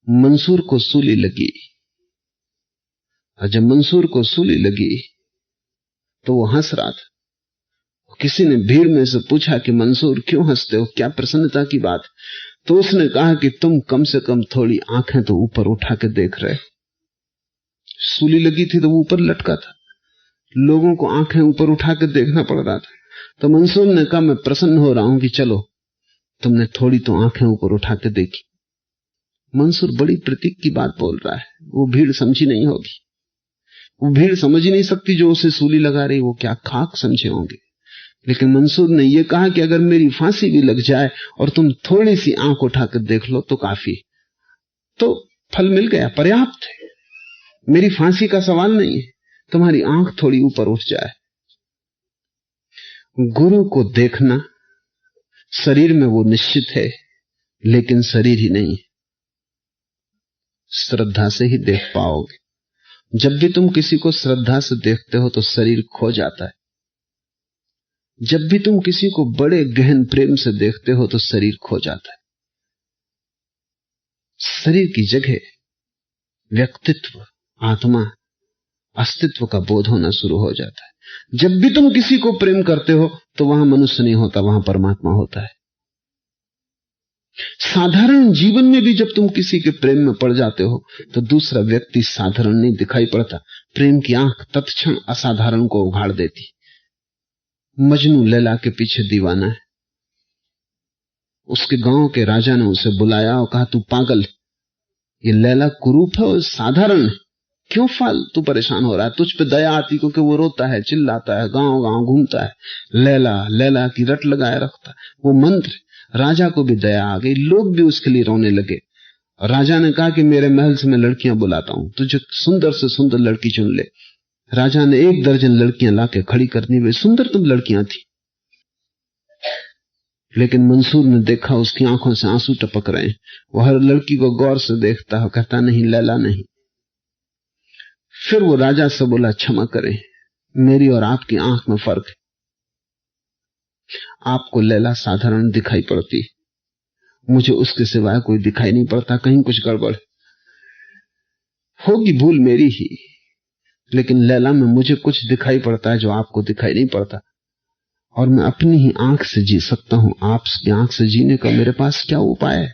मंसूर को सूली लगी, और जब मंसूर को सूली लगी तो वो हंस रहा था, किसी ने भीड़ में से पूछा कि मंसूर क्यों हंसते हो, क्या प्रसन्नता की बात? तो उसने कहा कि तुम कम से कम थोड़ी आंखें तो ऊपर उठा के देख रहे। सूली लगी थी तो वो ऊपर लटका था, लोगों को आंखें ऊपर उठा के देखना पड़ रहा था। तो मंसूर ने कहा मैं प्रसन्न हो रहा हूं कि चलो तुमने थोड़ी तो आंखें ऊपर उठा के देखी। मंसूर बड़ी प्रतीक की बात बोल रहा है, वो भीड़ समझी नहीं होगी, वो भीड़ समझ ही नहीं सकती जो उसे सूली लगा रही, वो क्या खाक समझे होंगे। लेकिन मंसूर ने यह कहा कि अगर मेरी फांसी भी लग जाए और तुम थोड़ी सी आंख उठाकर देख लो तो काफी, तो फल मिल गया, पर्याप्त है। मेरी फांसी का सवाल नहीं है, तुम्हारी आंख थोड़ी ऊपर उठ जाए। गुरु को देखना शरीर में वो निश्चित है, लेकिन शरीर ही नहीं, श्रद्धा से ही देख पाओगे। जब भी तुम किसी को श्रद्धा से देखते हो तो शरीर खो जाता है। जब भी तुम किसी को बड़े गहन प्रेम से देखते हो तो शरीर खो जाता है। शरीर की जगह व्यक्तित्व, आत्मा, अस्तित्व का बोध होना शुरू हो जाता है। जब भी तुम किसी को प्रेम करते हो तो वहां मनुष्य नहीं होता, वहां परमात्मा होता है। साधारण जीवन में भी जब तुम किसी के प्रेम में पड़ जाते हो तो दूसरा व्यक्ति साधारण नहीं दिखाई पड़ता। प्रेम की आंख तत्क्षण असाधारण को उघाड़ देती। मजनू लैला के पीछे दीवाना है। उसके गांव के राजा ने उसे बुलाया और कहा तू पागल, ये लैला कुरूप है और साधारण है, क्यों फालतू परेशान हो रहा है? तुझ पे दया आती क्योंकि वो रोता है, चिल्लाता है, गांव गांव घूमता है, लैला लैला की रट लगाए रखता है। वो मंत्र, राजा को भी दया आ गई, लोग भी उसके लिए रोने लगे। राजा ने कहा कि मेरे महल से मैं लड़कियां बुलाता हूं, तुझे सुंदर से सुंदर लड़की चुन ले। राजा ने 1 दर्जन लड़कियां लाके खड़ी करनी, वे सुंदर तुम लड़कियां थी। लेकिन मंसूर ने देखा उसकी आंखों से आंसू टपक रहे हैं। वो हर लड़की को गौर से देखता है, कहता नहीं लैला नहीं। फिर वो राजा से बोला क्षमा करें, मेरी और आपकी आंख में फर्क है। आपको लैला साधारण दिखाई पड़ती, मुझे उसके सिवाय कोई दिखाई नहीं पड़ता। कहीं कुछ गड़बड़ होगी, भूल मेरी ही, लेकिन लैला में मुझे कुछ दिखाई पड़ता है जो आपको दिखाई नहीं पड़ता। और मैं अपनी ही आंख से जी सकता हूं, आपकी आंख से जीने का मेरे पास क्या उपाय है?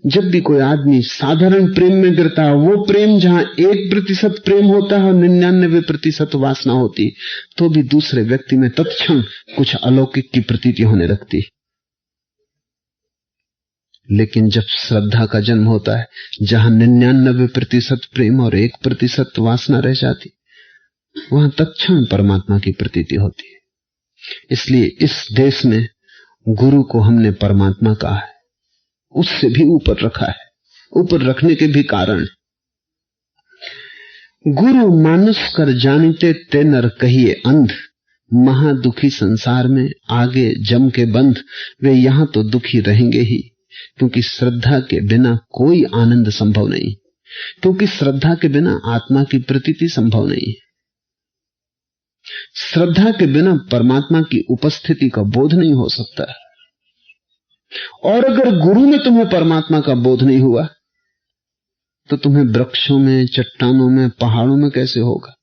जब भी कोई आदमी साधारण प्रेम में गिरता है, वो प्रेम जहां 1% प्रेम होता है और 99% वासना होती, तो भी दूसरे व्यक्ति में तत्क्षण कुछ अलौकिक की प्रतीति होने लगती। लेकिन जब श्रद्धा का जन्म होता है, जहां 99% प्रेम और 1% वासना रह जाती, वहां तत्क्षण परमात्मा की प्रतीति होती है। इसलिए इस देश में गुरु को हमने परमात्मा कहा है, उससे भी ऊपर रखा है। ऊपर रखने के भी कारण, गुरु मानुष कर जानते ते नर कहिए अंध, महा दुखी संसार में आगे जम के बंध। वे यहां तो दुखी रहेंगे ही, क्योंकि श्रद्धा के बिना कोई आनंद संभव नहीं, क्योंकि श्रद्धा के बिना आत्मा की प्रतीति संभव नहीं। श्रद्धा के बिना परमात्मा की उपस्थिति का बोध नहीं हो सकता। और अगर गुरु में तुम्हें परमात्मा का बोध नहीं हुआ तो तुम्हें वृक्षों में, चट्टानों में, पहाड़ों में कैसे होगा?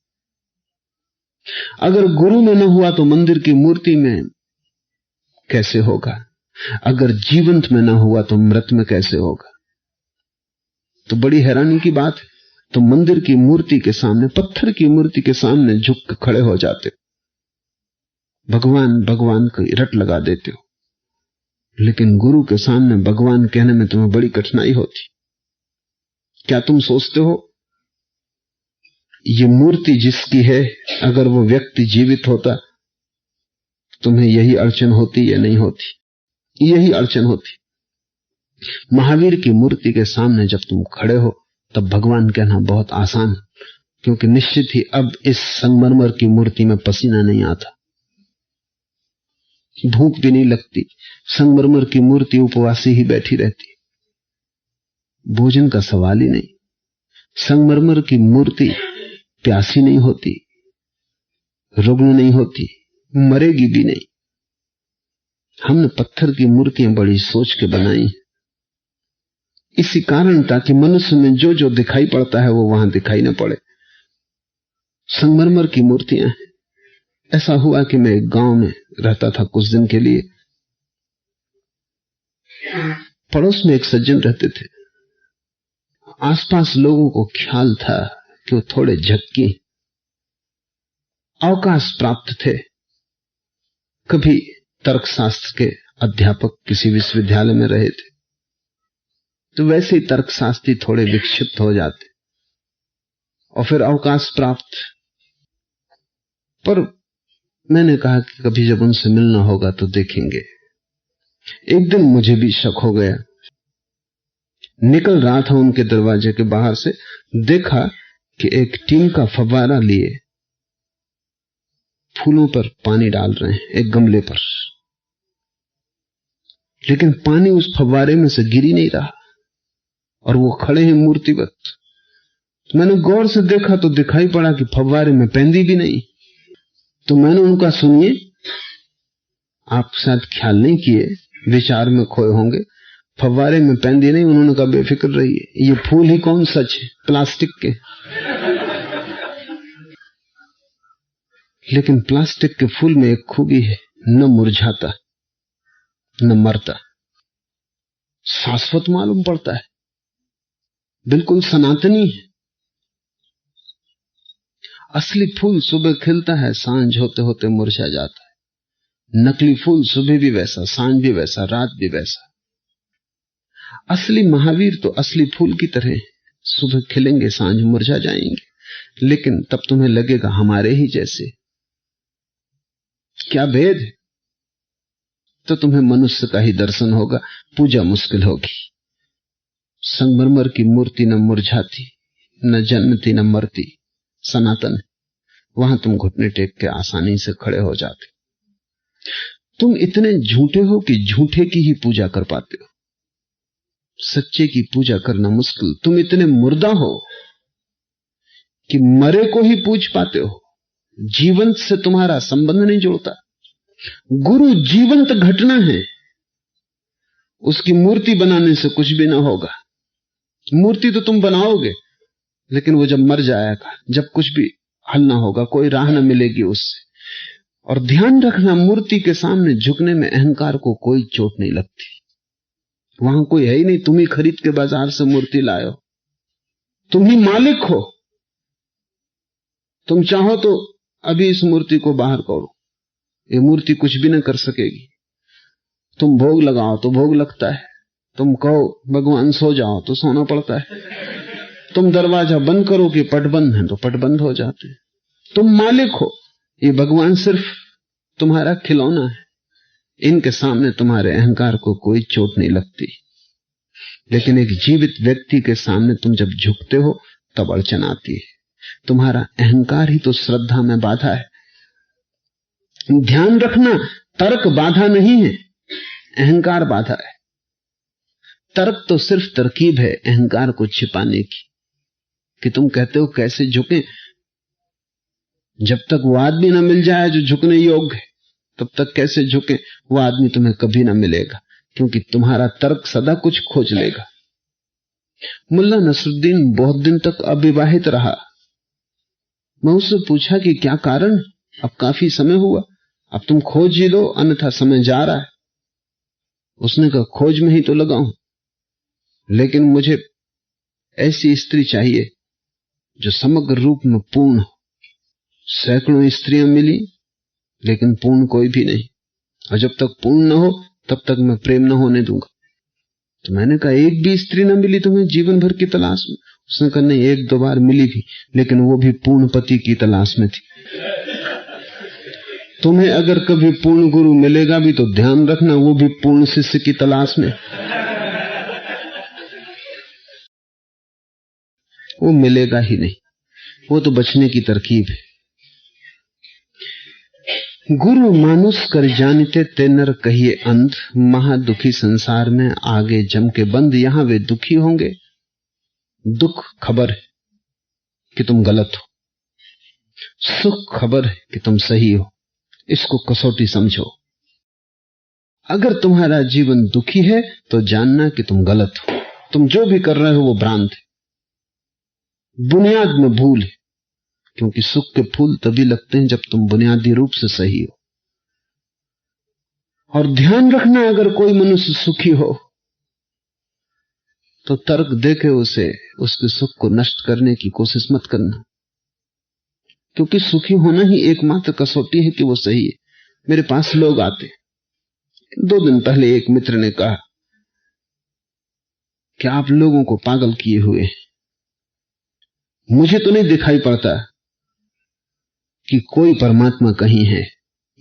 अगर गुरु में न हुआ तो मंदिर की मूर्ति में कैसे होगा? अगर जीवंत में न हुआ तो मृत में कैसे होगा? तो बड़ी हैरानी की बात है, तो मंदिर की मूर्ति के सामने, पत्थर की मूर्ति के सामने झुक के खड़े हो जाते हो, भगवान भगवान की रट लगा देते हो। लेकिन गुरु के सामने भगवान कहने में तुम्हें बड़ी कठिनाई होती। क्या तुम सोचते हो ये मूर्ति जिसकी है, अगर वो व्यक्ति जीवित होता तुम्हें यही अड़चन होती या नहीं होती? यही अड़चन होती। महावीर की मूर्ति के सामने जब तुम खड़े हो तब भगवान कहना बहुत आसान, क्योंकि निश्चित ही अब इस संगमरमर की मूर्ति में पसीना नहीं आता, भूख भी नहीं लगती। संगमरमर की मूर्ति उपवासी ही बैठी रहती, भोजन का सवाल ही नहीं। संगमरमर की मूर्ति प्यासी नहीं होती, रुग्ण नहीं होती, मरेगी भी नहीं। हमने पत्थर की मूर्तियां बड़ी सोच के बनाई, इसी कारण ताकि मनुष्य में जो जो दिखाई पड़ता है वो वहां दिखाई न पड़े। संगमरमर की मूर्तियां हैं, ऐसा हुआ कि मैं एक गांव में रहता था कुछ दिन के लिए। पड़ोस में एक सज्जन रहते थे। आसपास लोगों को ख्याल था कि वो थोड़े झक्की, अवकाश प्राप्त थे। कभी तर्कशास्त्र के अध्यापक किसी विश्वविद्यालय में रहे थे, तो वैसे ही तर्कशास्त्री थोड़े विक्षिप्त हो जाते और फिर अवकाश प्राप्त। पर मैंने कहा कि कभी जब उनसे मिलना होगा तो देखेंगे। एक दिन मुझे भी शक हो गया। निकल रहा था उनके दरवाजे के बाहर से, देखा कि एक टीन का फव्वारा लिए फूलों पर पानी डाल रहे हैं एक गमले पर, लेकिन पानी उस फव्वारे में से गिर ही नहीं रहा और वो खड़े हैं मूर्तिवत। मैंने गौर से देखा तो दिखाई पड़ा कि फव्वारे में पेंदी भी नहीं। तो मैंने उनका, सुनिए, आप शायद ख्याल नहीं किए, विचार में खोए होंगे, फव्वारे में पेंदी नहीं। उन्होंने कहा बेफिक्र रहिए, ये फूल ही कौन सच है, प्लास्टिक के। लेकिन प्लास्टिक के फूल में एक खूबी है, न मुरझाता न मरता, शाश्वत मालूम पड़ता है, बिल्कुल सनातनी है। असली फूल सुबह खिलता है, सांझ होते होते मुरझा जाता है। नकली फूल सुबह भी वैसा, सांझ भी वैसा, रात भी वैसा। असली महावीर तो असली फूल की तरह सुबह खिलेंगे, सांझ मुरझा जाएंगे, लेकिन तब तुम्हें लगेगा हमारे ही जैसे। क्या भेद है? तो तुम्हें मनुष्य का ही दर्शन होगा, पूजा मुश्किल होगी। संगमरमर की मूर्ति न मुरझाती, न जन्मती, न मरती, सनातन है। वहां तुम घुटने टेक के आसानी से खड़े हो जाते। तुम इतने झूठे हो कि झूठे की ही पूजा कर पाते हो, सच्चे की पूजा करना मुश्किल। तुम इतने मुर्दा हो कि मरे को ही पूज पाते हो, जीवंत से तुम्हारा संबंध नहीं जुड़ता। गुरु जीवंत घटना है, उसकी मूर्ति बनाने से कुछ भी ना होगा। मूर्ति तो तुम बनाओगे, लेकिन वो जब मर जाएगा, जब कुछ भी हल ना होगा, कोई राह ना मिलेगी उससे। और ध्यान रखना, मूर्ति के सामने झुकने में अहंकार को कोई चोट नहीं लगती। वहां कोई है ही नहीं, तुम ही खरीद के बाजार से मूर्ति लाए हो, तुम ही मालिक हो। तुम चाहो तो अभी इस मूर्ति को बाहर करो, ये मूर्ति कुछ भी ना कर सकेगी। तुम भोग लगाओ तो भोग लगता है, तुम कहो भगवान सो जाओ तो सोना पड़ता है, तुम दरवाजा बंद करो कि पट बंद है तो पट बंद हो जाते हैं। तुम मालिक हो, ये भगवान सिर्फ तुम्हारा खिलौना है। इनके सामने तुम्हारे अहंकार को कोई चोट नहीं लगती। लेकिन एक जीवित व्यक्ति के सामने तुम जब झुकते हो तब अड़चन आती है। तुम्हारा अहंकार ही तो श्रद्धा में बाधा है। ध्यान रखना, तर्क बाधा नहीं है, अहंकार बाधा है। तर्क तो सिर्फ तरकीब है अहंकार को छिपाने की, कि तुम कहते हो कैसे झुके। जब तक वो आदमी ना मिल जाए जो झुकने योग्य है, तब तक कैसे झुके। वो आदमी तुम्हें कभी ना मिलेगा, क्योंकि तुम्हारा तर्क सदा कुछ खोज लेगा। मुल्ला नसरुद्दीन बहुत दिन तक अविवाहित रहा। मैं उससे पूछा कि क्या कारण, अब काफी समय हुआ, अब तुम खोज ही लो, अन्यथा समय जा रहा है। उसने कहा खोज में ही तो लगा हूं, लेकिन मुझे ऐसी स्त्री चाहिए जो समग्र रूप में पूर्ण हो। सैकड़ों स्त्रियां मिली, लेकिन पूर्ण कोई भी नहीं, और जब तक पूर्ण न हो तब तक मैं प्रेम न होने दूंगा। तो मैंने कहा एक भी स्त्री न मिली तुम्हें जीवन भर की तलाश में? उसने कहा नहीं, एक दो बार मिली भी, लेकिन वो भी पूर्ण पति की तलाश में थी। तुम्हें अगर कभी पूर्ण गुरु मिलेगा भी तो ध्यान रखना वो भी पूर्ण शिष्य की तलाश में। वो मिलेगा ही नहीं, वो तो बचने की तरकीब है। गुरु मानुष कर जानते ते नर कहिए अंध, महा दुखी संसार में आगे जम के बंद। यहां वे दुखी होंगे, दुख खबर है कि तुम गलत हो, सुख खबर है कि तुम सही हो। इसको कसौटी समझो। अगर तुम्हारा जीवन दुखी है तो जानना कि तुम गलत हो, तुम जो भी कर रहे हो वो भ्रांत है, बुनियाद में भूल है। क्योंकि सुख के फूल तभी लगते हैं जब तुम बुनियादी रूप से सही हो। और ध्यान रखना, अगर कोई मनुष्य सुखी हो तो तर्क देके उसे उसके सुख को नष्ट करने की कोशिश मत करना, क्योंकि सुखी होना ही एकमात्र कसौटी है कि वो सही है। मेरे पास लोग आते, 2 दिन पहले एक मित्र ने कहा कि आप लोगों को पागल किए हुए हैं। मुझे तो नहीं दिखाई पड़ता कि कोई परमात्मा कहीं है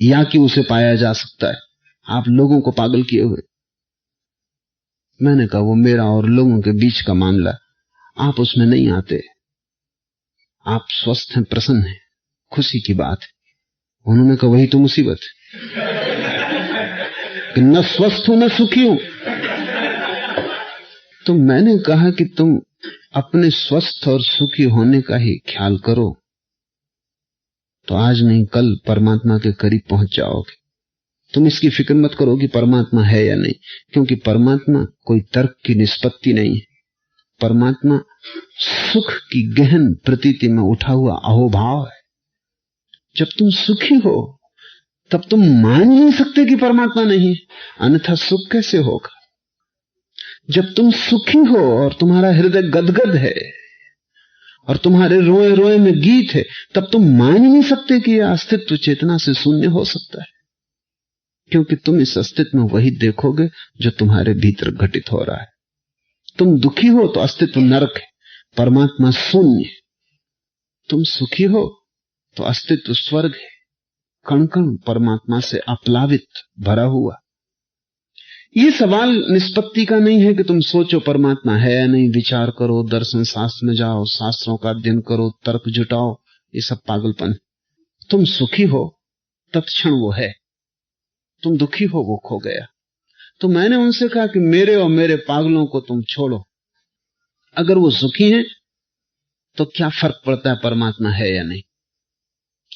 या कि उसे पाया जा सकता है, आप लोगों को पागल किए हुए। मैंने कहा वो मेरा और लोगों के बीच का मामला, आप उसमें नहीं आते। आप स्वस्थ हैं, प्रसन्न हैं, खुशी की बात है। उन्होंने कहा वही तो मुसीबत है कि न स्वस्थ हूं न सुखी हूं। तो मैंने कहा कि तुम अपने स्वस्थ और सुखी होने का ही ख्याल करो तो आज नहीं कल परमात्मा के करीब पहुंच जाओगे। तुम इसकी फिक्र मत करो कि परमात्मा है या नहीं, क्योंकि परमात्मा कोई तर्क की निष्पत्ति नहीं है। परमात्मा सुख की गहन प्रतीति में उठा हुआ अहोभाव है। जब तुम सुखी हो तब तुम मान नहीं सकते कि परमात्मा नहीं है, अन्यथा सुख कैसे होगा। जब तुम सुखी हो और तुम्हारा हृदय गदगद है और तुम्हारे रोए रोए में गीत है, तब तुम मान ही नहीं सकते कि यह अस्तित्व चेतना से शून्य हो सकता है, क्योंकि तुम इस अस्तित्व में वही देखोगे जो तुम्हारे भीतर घटित हो रहा है। तुम दुखी हो तो अस्तित्व नरक है, परमात्मा शून्य। तुम सुखी हो तो अस्तित्व स्वर्ग है, कण कण परमात्मा से आप्लावित भरा हुआ। ये सवाल निष्पत्ति का नहीं है कि तुम सोचो परमात्मा है या नहीं, विचार करो, दर्शन शास्त्र में जाओ, शास्त्रों का अध्ययन करो, तर्क जुटाओ, ये सब पागलपन। तुम सुखी हो तत्क्षण वो है, तुम दुखी हो वो खो गया। तो मैंने उनसे कहा कि मेरे और मेरे पागलों को तुम छोड़ो, अगर वो सुखी हैं तो क्या फर्क पड़ता है परमात्मा है या नहीं,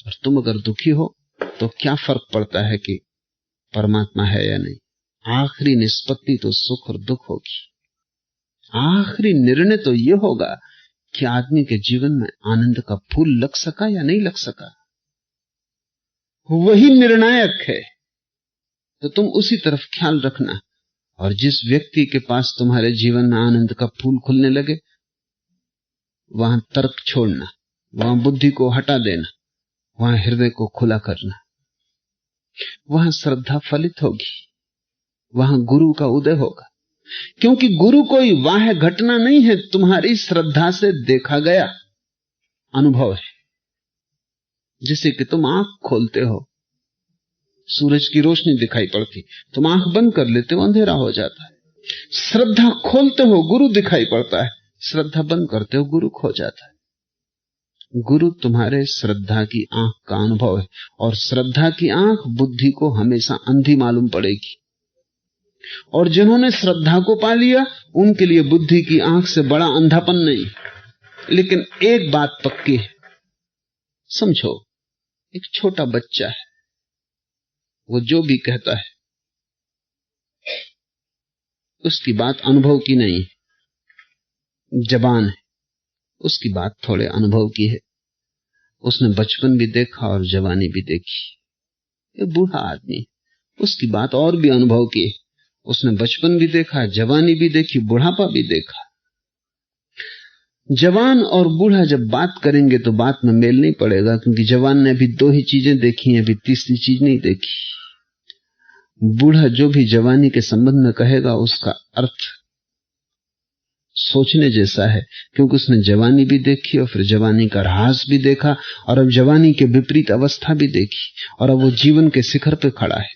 और तुम अगर दुखी हो तो क्या फर्क पड़ता है कि परमात्मा है या नहीं। आखिरी निष्पत्ति तो सुख और दुख होगी। आखिरी निर्णय तो यह होगा कि आदमी के जीवन में आनंद का फूल लग सका या नहीं लग सका, वही निर्णायक है। तो तुम उसी तरफ ख्याल रखना, और जिस व्यक्ति के पास तुम्हारे जीवन में आनंद का फूल खुलने लगे वहां तर्क छोड़ना, वहां बुद्धि को हटा देना, वहां हृदय को खुला करना। वहां श्रद्धा फलित होगी, वहां गुरु का उदय होगा, क्योंकि गुरु कोई बाह्य घटना नहीं है, तुम्हारी श्रद्धा से देखा गया अनुभव है। जैसे कि तुम आंख खोलते हो, सूरज की रोशनी दिखाई पड़ती, तुम आंख बंद कर लेते हो, अंधेरा हो जाता है। श्रद्धा खोलते हो, गुरु दिखाई पड़ता है, श्रद्धा बंद करते हो, गुरु खो जाता है। गुरु तुम्हारे श्रद्धा की आंख का अनुभव है, और श्रद्धा की आंख बुद्धि को हमेशा अंधी मालूम पड़ेगी। और जिन्होंने श्रद्धा को पा लिया उनके लिए बुद्धि की आंख से बड़ा अंधापन नहीं। लेकिन एक बात पक्की है, समझो, एक छोटा बच्चा है, वो जो भी कहता है उसकी बात अनुभव की नहीं है। जवान है, उसकी बात थोड़े अनुभव की है, उसने बचपन भी देखा और जवानी भी देखी। ये बूढ़ा आदमी, उसकी बात और भी अनुभव की है, उसने बचपन भी देखा, जवानी भी देखी, बुढ़ापा भी देखा। जवान और बूढ़ा जब बात करेंगे तो बात में मेल नहीं पड़ेगा, क्योंकि जवान ने अभी 2 ही चीजें देखी हैं, अभी तीसरी चीज नहीं देखी। बूढ़ा जो भी जवानी के संबंध में कहेगा उसका अर्थ सोचने जैसा है, क्योंकि उसने जवानी भी देखी और फिर जवानी का ह्रास भी देखा, और अब जवानी के विपरीत अवस्था भी देखी, और अब वो जीवन के शिखर पे खड़ा है।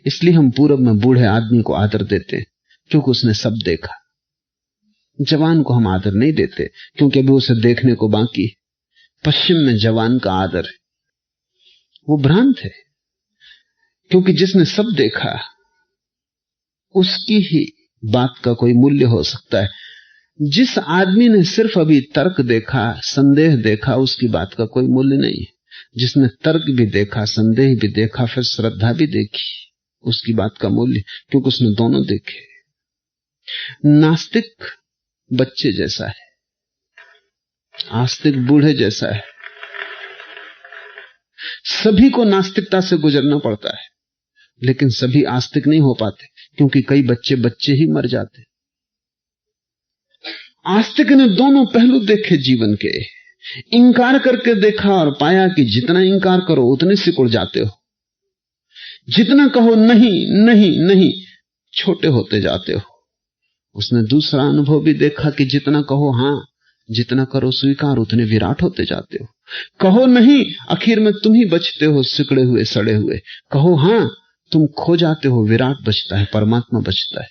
इसलिए हम पूरब में बूढ़े आदमी को आदर देते हैं, क्योंकि उसने सब देखा। जवान को हम आदर नहीं देते, क्योंकि अभी उसे देखने को बाकी है। पश्चिम में जवान का आदर है, वो भ्रांत है, क्योंकि जिसने सब देखा उसकी ही बात का कोई मूल्य हो सकता है। जिस आदमी ने सिर्फ अभी तर्क देखा, संदेह देखा, उसकी बात का कोई मूल्य नहीं है। जिसने तर्क भी देखा, संदेह भी देखा, फिर श्रद्धा भी देखी, उसकी बात का मूल्य, क्योंकि उसने दोनों देखे। नास्तिक बच्चे जैसा है, आस्तिक बूढ़े जैसा है। सभी को नास्तिकता से गुजरना पड़ता है, लेकिन सभी आस्तिक नहीं हो पाते, क्योंकि कई बच्चे ही मर जाते। आस्तिक ने दोनों पहलू देखे जीवन के, इंकार करके देखा और पाया कि जितना इंकार करो उतने सिकुड़ जाते हो, जितना कहो नहीं नहीं नहीं छोटे होते जाते हो। उसने दूसरा अनुभव भी देखा कि जितना कहो हां, जितना करो स्वीकार, उतने विराट होते जाते हो। कहो नहीं, आखिर में तुम ही बचते हो सिकड़े हुए सड़े हुए। कहो हां, तुम खो जाते हो, विराट बचता है, परमात्मा बचता है।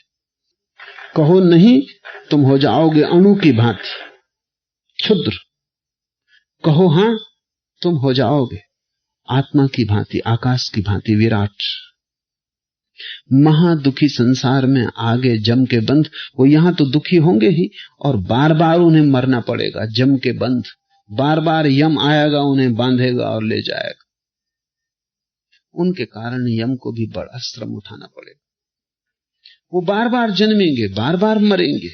कहो नहीं, तुम हो जाओगे अणु की भांति क्षुद्र। कहो हां, तुम हो जाओगे आत्मा की भांति, आकाश की भांति विराट। महादुखी संसार में आगे जम के बंध, वो यहां तो दुखी होंगे ही, और बार बार उन्हें मरना पड़ेगा जम के बंध। बार बार यम आएगा, उन्हें बांधेगा और ले जाएगा। उनके कारण यम को भी बड़ा श्रम उठाना पड़ेगा। वो बार बार जन्मेंगे, बार बार मरेंगे,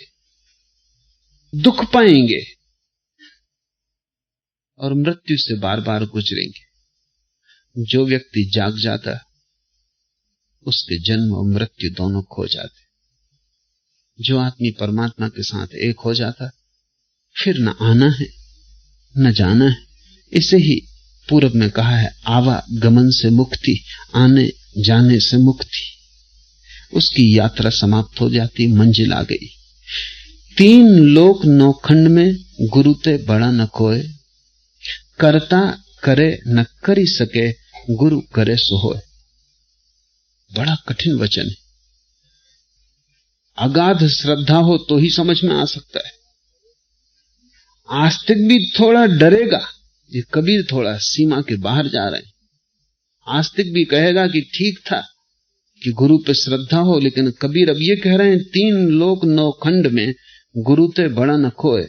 दुख पाएंगे और मृत्यु से बार बार गुजरेंगे। जो व्यक्ति जाग जाता, उसके जन्म और मृत्यु दोनों खो जाते। जो आदमी परमात्मा के साथ एक हो जाता, फिर न आना है न जाना है। इसे ही पूर्व में कहा है, आवागमन से मुक्ति, आने जाने से मुक्ति। उसकी यात्रा समाप्त हो जाती, मंजिल आ गई। 3 लोक 9 खंड में गुरु ते बड़ा न कोय, करता करे न करी सके, गुरु करे सो होय। बड़ा कठिन वचन है। अगाध श्रद्धा हो तो ही समझ में आ सकता है। आस्तिक भी थोड़ा डरेगा, ये कबीर थोड़ा सीमा के बाहर जा रहे हैं। आस्तिक भी कहेगा कि ठीक था कि गुरु पे श्रद्धा हो, लेकिन कबीर अब ये कह रहे हैं 3 लोक 9 खंड में गुरु ते बड़ा न खोए,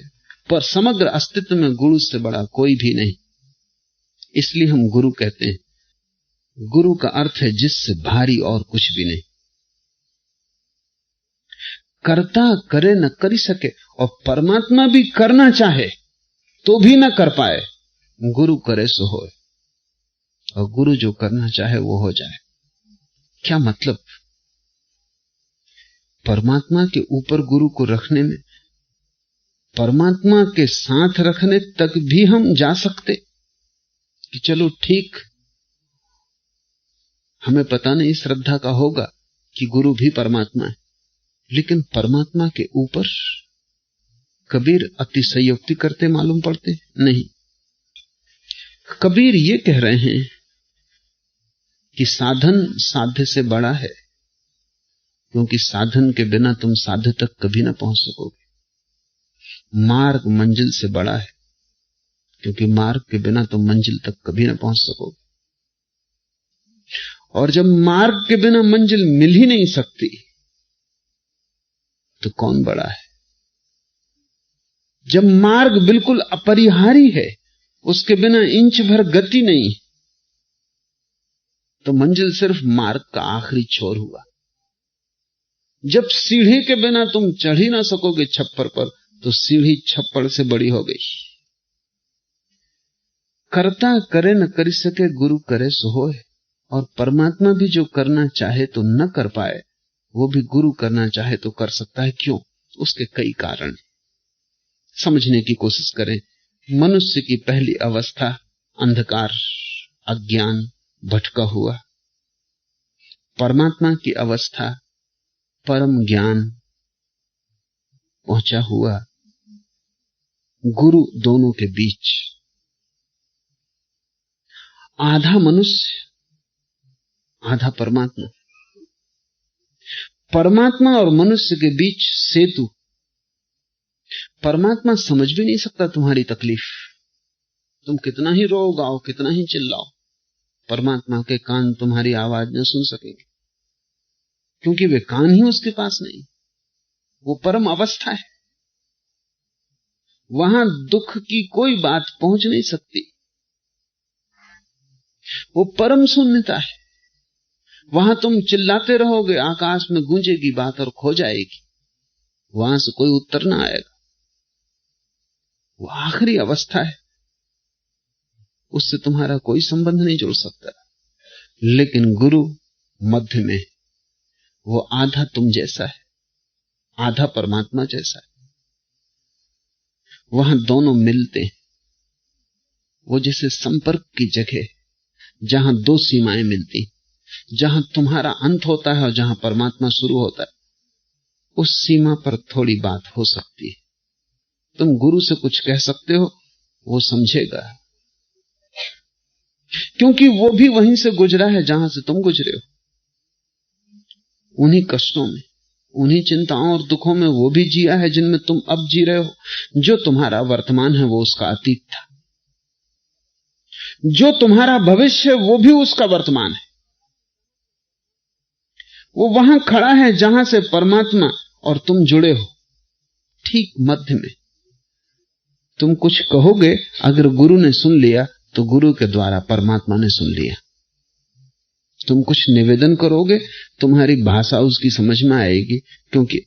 पर समग्र अस्तित्व में गुरु से बड़ा कोई भी नहीं। इसलिए हम गुरु कहते हैं। गुरु का अर्थ है जिससे भारी और कुछ भी नहीं। करता करे न करी सके, और परमात्मा भी करना चाहे तो भी न कर पाए, गुरु करे सो होए। और गुरु जो करना चाहे वो हो जाए। क्या मतलब? परमात्मा के ऊपर गुरु को रखने में, परमात्मा के साथ रखने तक भी हम जा सकते कि चलो ठीक, हमें पता नहीं श्रद्धा का होगा कि गुरु भी परमात्मा है, लेकिन परमात्मा के ऊपर कबीर अतिशयोक्ति करते मालूम पड़ते नहीं। कबीर ये कह रहे हैं कि साधन साध्य से बड़ा है, क्योंकि साधन के बिना तुम साध्य तक कभी ना पहुंच सकोगे। मार्ग मंजिल से बड़ा है, क्योंकि मार्ग के बिना तुम मंजिल तक कभी ना पहुंच सकोगे। और जब मार्ग के बिना मंजिल मिल ही नहीं सकती, तो कौन बड़ा है? जब मार्ग बिल्कुल अपरिहार्य है, उसके बिना इंच भर गति नहीं, तो मंजिल सिर्फ मार्ग का आखिरी छोर हुआ। जब सीढ़ी के बिना तुम चढ़ ही ना सकोगे छप्पर पर, तो सीढ़ी छप्पर से बड़ी हो गई। करता करे न कर सके, गुरु करे सो होए। और परमात्मा भी जो करना चाहे तो न कर पाए, वो भी गुरु करना चाहे तो कर सकता है। क्यों? उसके कई कारण समझने की कोशिश करें। मनुष्य की पहली अवस्था अंधकार, अज्ञान, भटका हुआ। परमात्मा की अवस्था परम ज्ञान, पहुंचा हुआ। गुरु दोनों के बीच आधा मनुष्य, आधा परमात्मा। परमात्मा और मनुष्य के बीच सेतु। परमात्मा समझ भी नहीं सकता तुम्हारी तकलीफ। तुम कितना ही रो गाओ, कितना ही चिल्लाओ, परमात्मा के कान तुम्हारी आवाज न सुन सकेंगे, क्योंकि वे कान ही उसके पास नहीं। वो परम अवस्था है, वहां दुख की कोई बात पहुंच नहीं सकती। वो परम शून्यता है। वहां तुम चिल्लाते रहोगे, आकाश में गूंजेगी बात और खो जाएगी, वहां से कोई उत्तर ना आएगा। वो आखिरी अवस्था है। उससे तुम्हारा कोई संबंध नहीं जुड़ सकता। लेकिन गुरु मध्य में, वो आधा तुम जैसा है, आधा परमात्मा जैसा है। वहां दोनों मिलते हैं। वो जैसे संपर्क की जगह, जहां दो सीमाएं मिलती, जहां तुम्हारा अंत होता है और जहां परमात्मा शुरू होता है, उस सीमा पर थोड़ी बात हो सकती है। तुम गुरु से कुछ कह सकते हो, वो समझेगा, क्योंकि वो भी वहीं से गुजरा है जहां से तुम गुजरे हो। उन्हीं कष्टों में, उन्हीं चिंताओं और दुखों में वो भी जिया है जिनमें तुम अब जी रहे हो। जो तुम्हारा वर्तमान है वो उसका अतीत था, जो तुम्हारा भविष्य है वो भी उसका वर्तमान है। वो वहां खड़ा है जहां से परमात्मा और तुम जुड़े हो, ठीक मध्य में। तुम कुछ कहोगे, अगर गुरु ने सुन लिया तो गुरु के द्वारा परमात्मा ने सुन लिया। तुम कुछ निवेदन करोगे, तुम्हारी भाषा उसकी समझ में आएगी, क्योंकि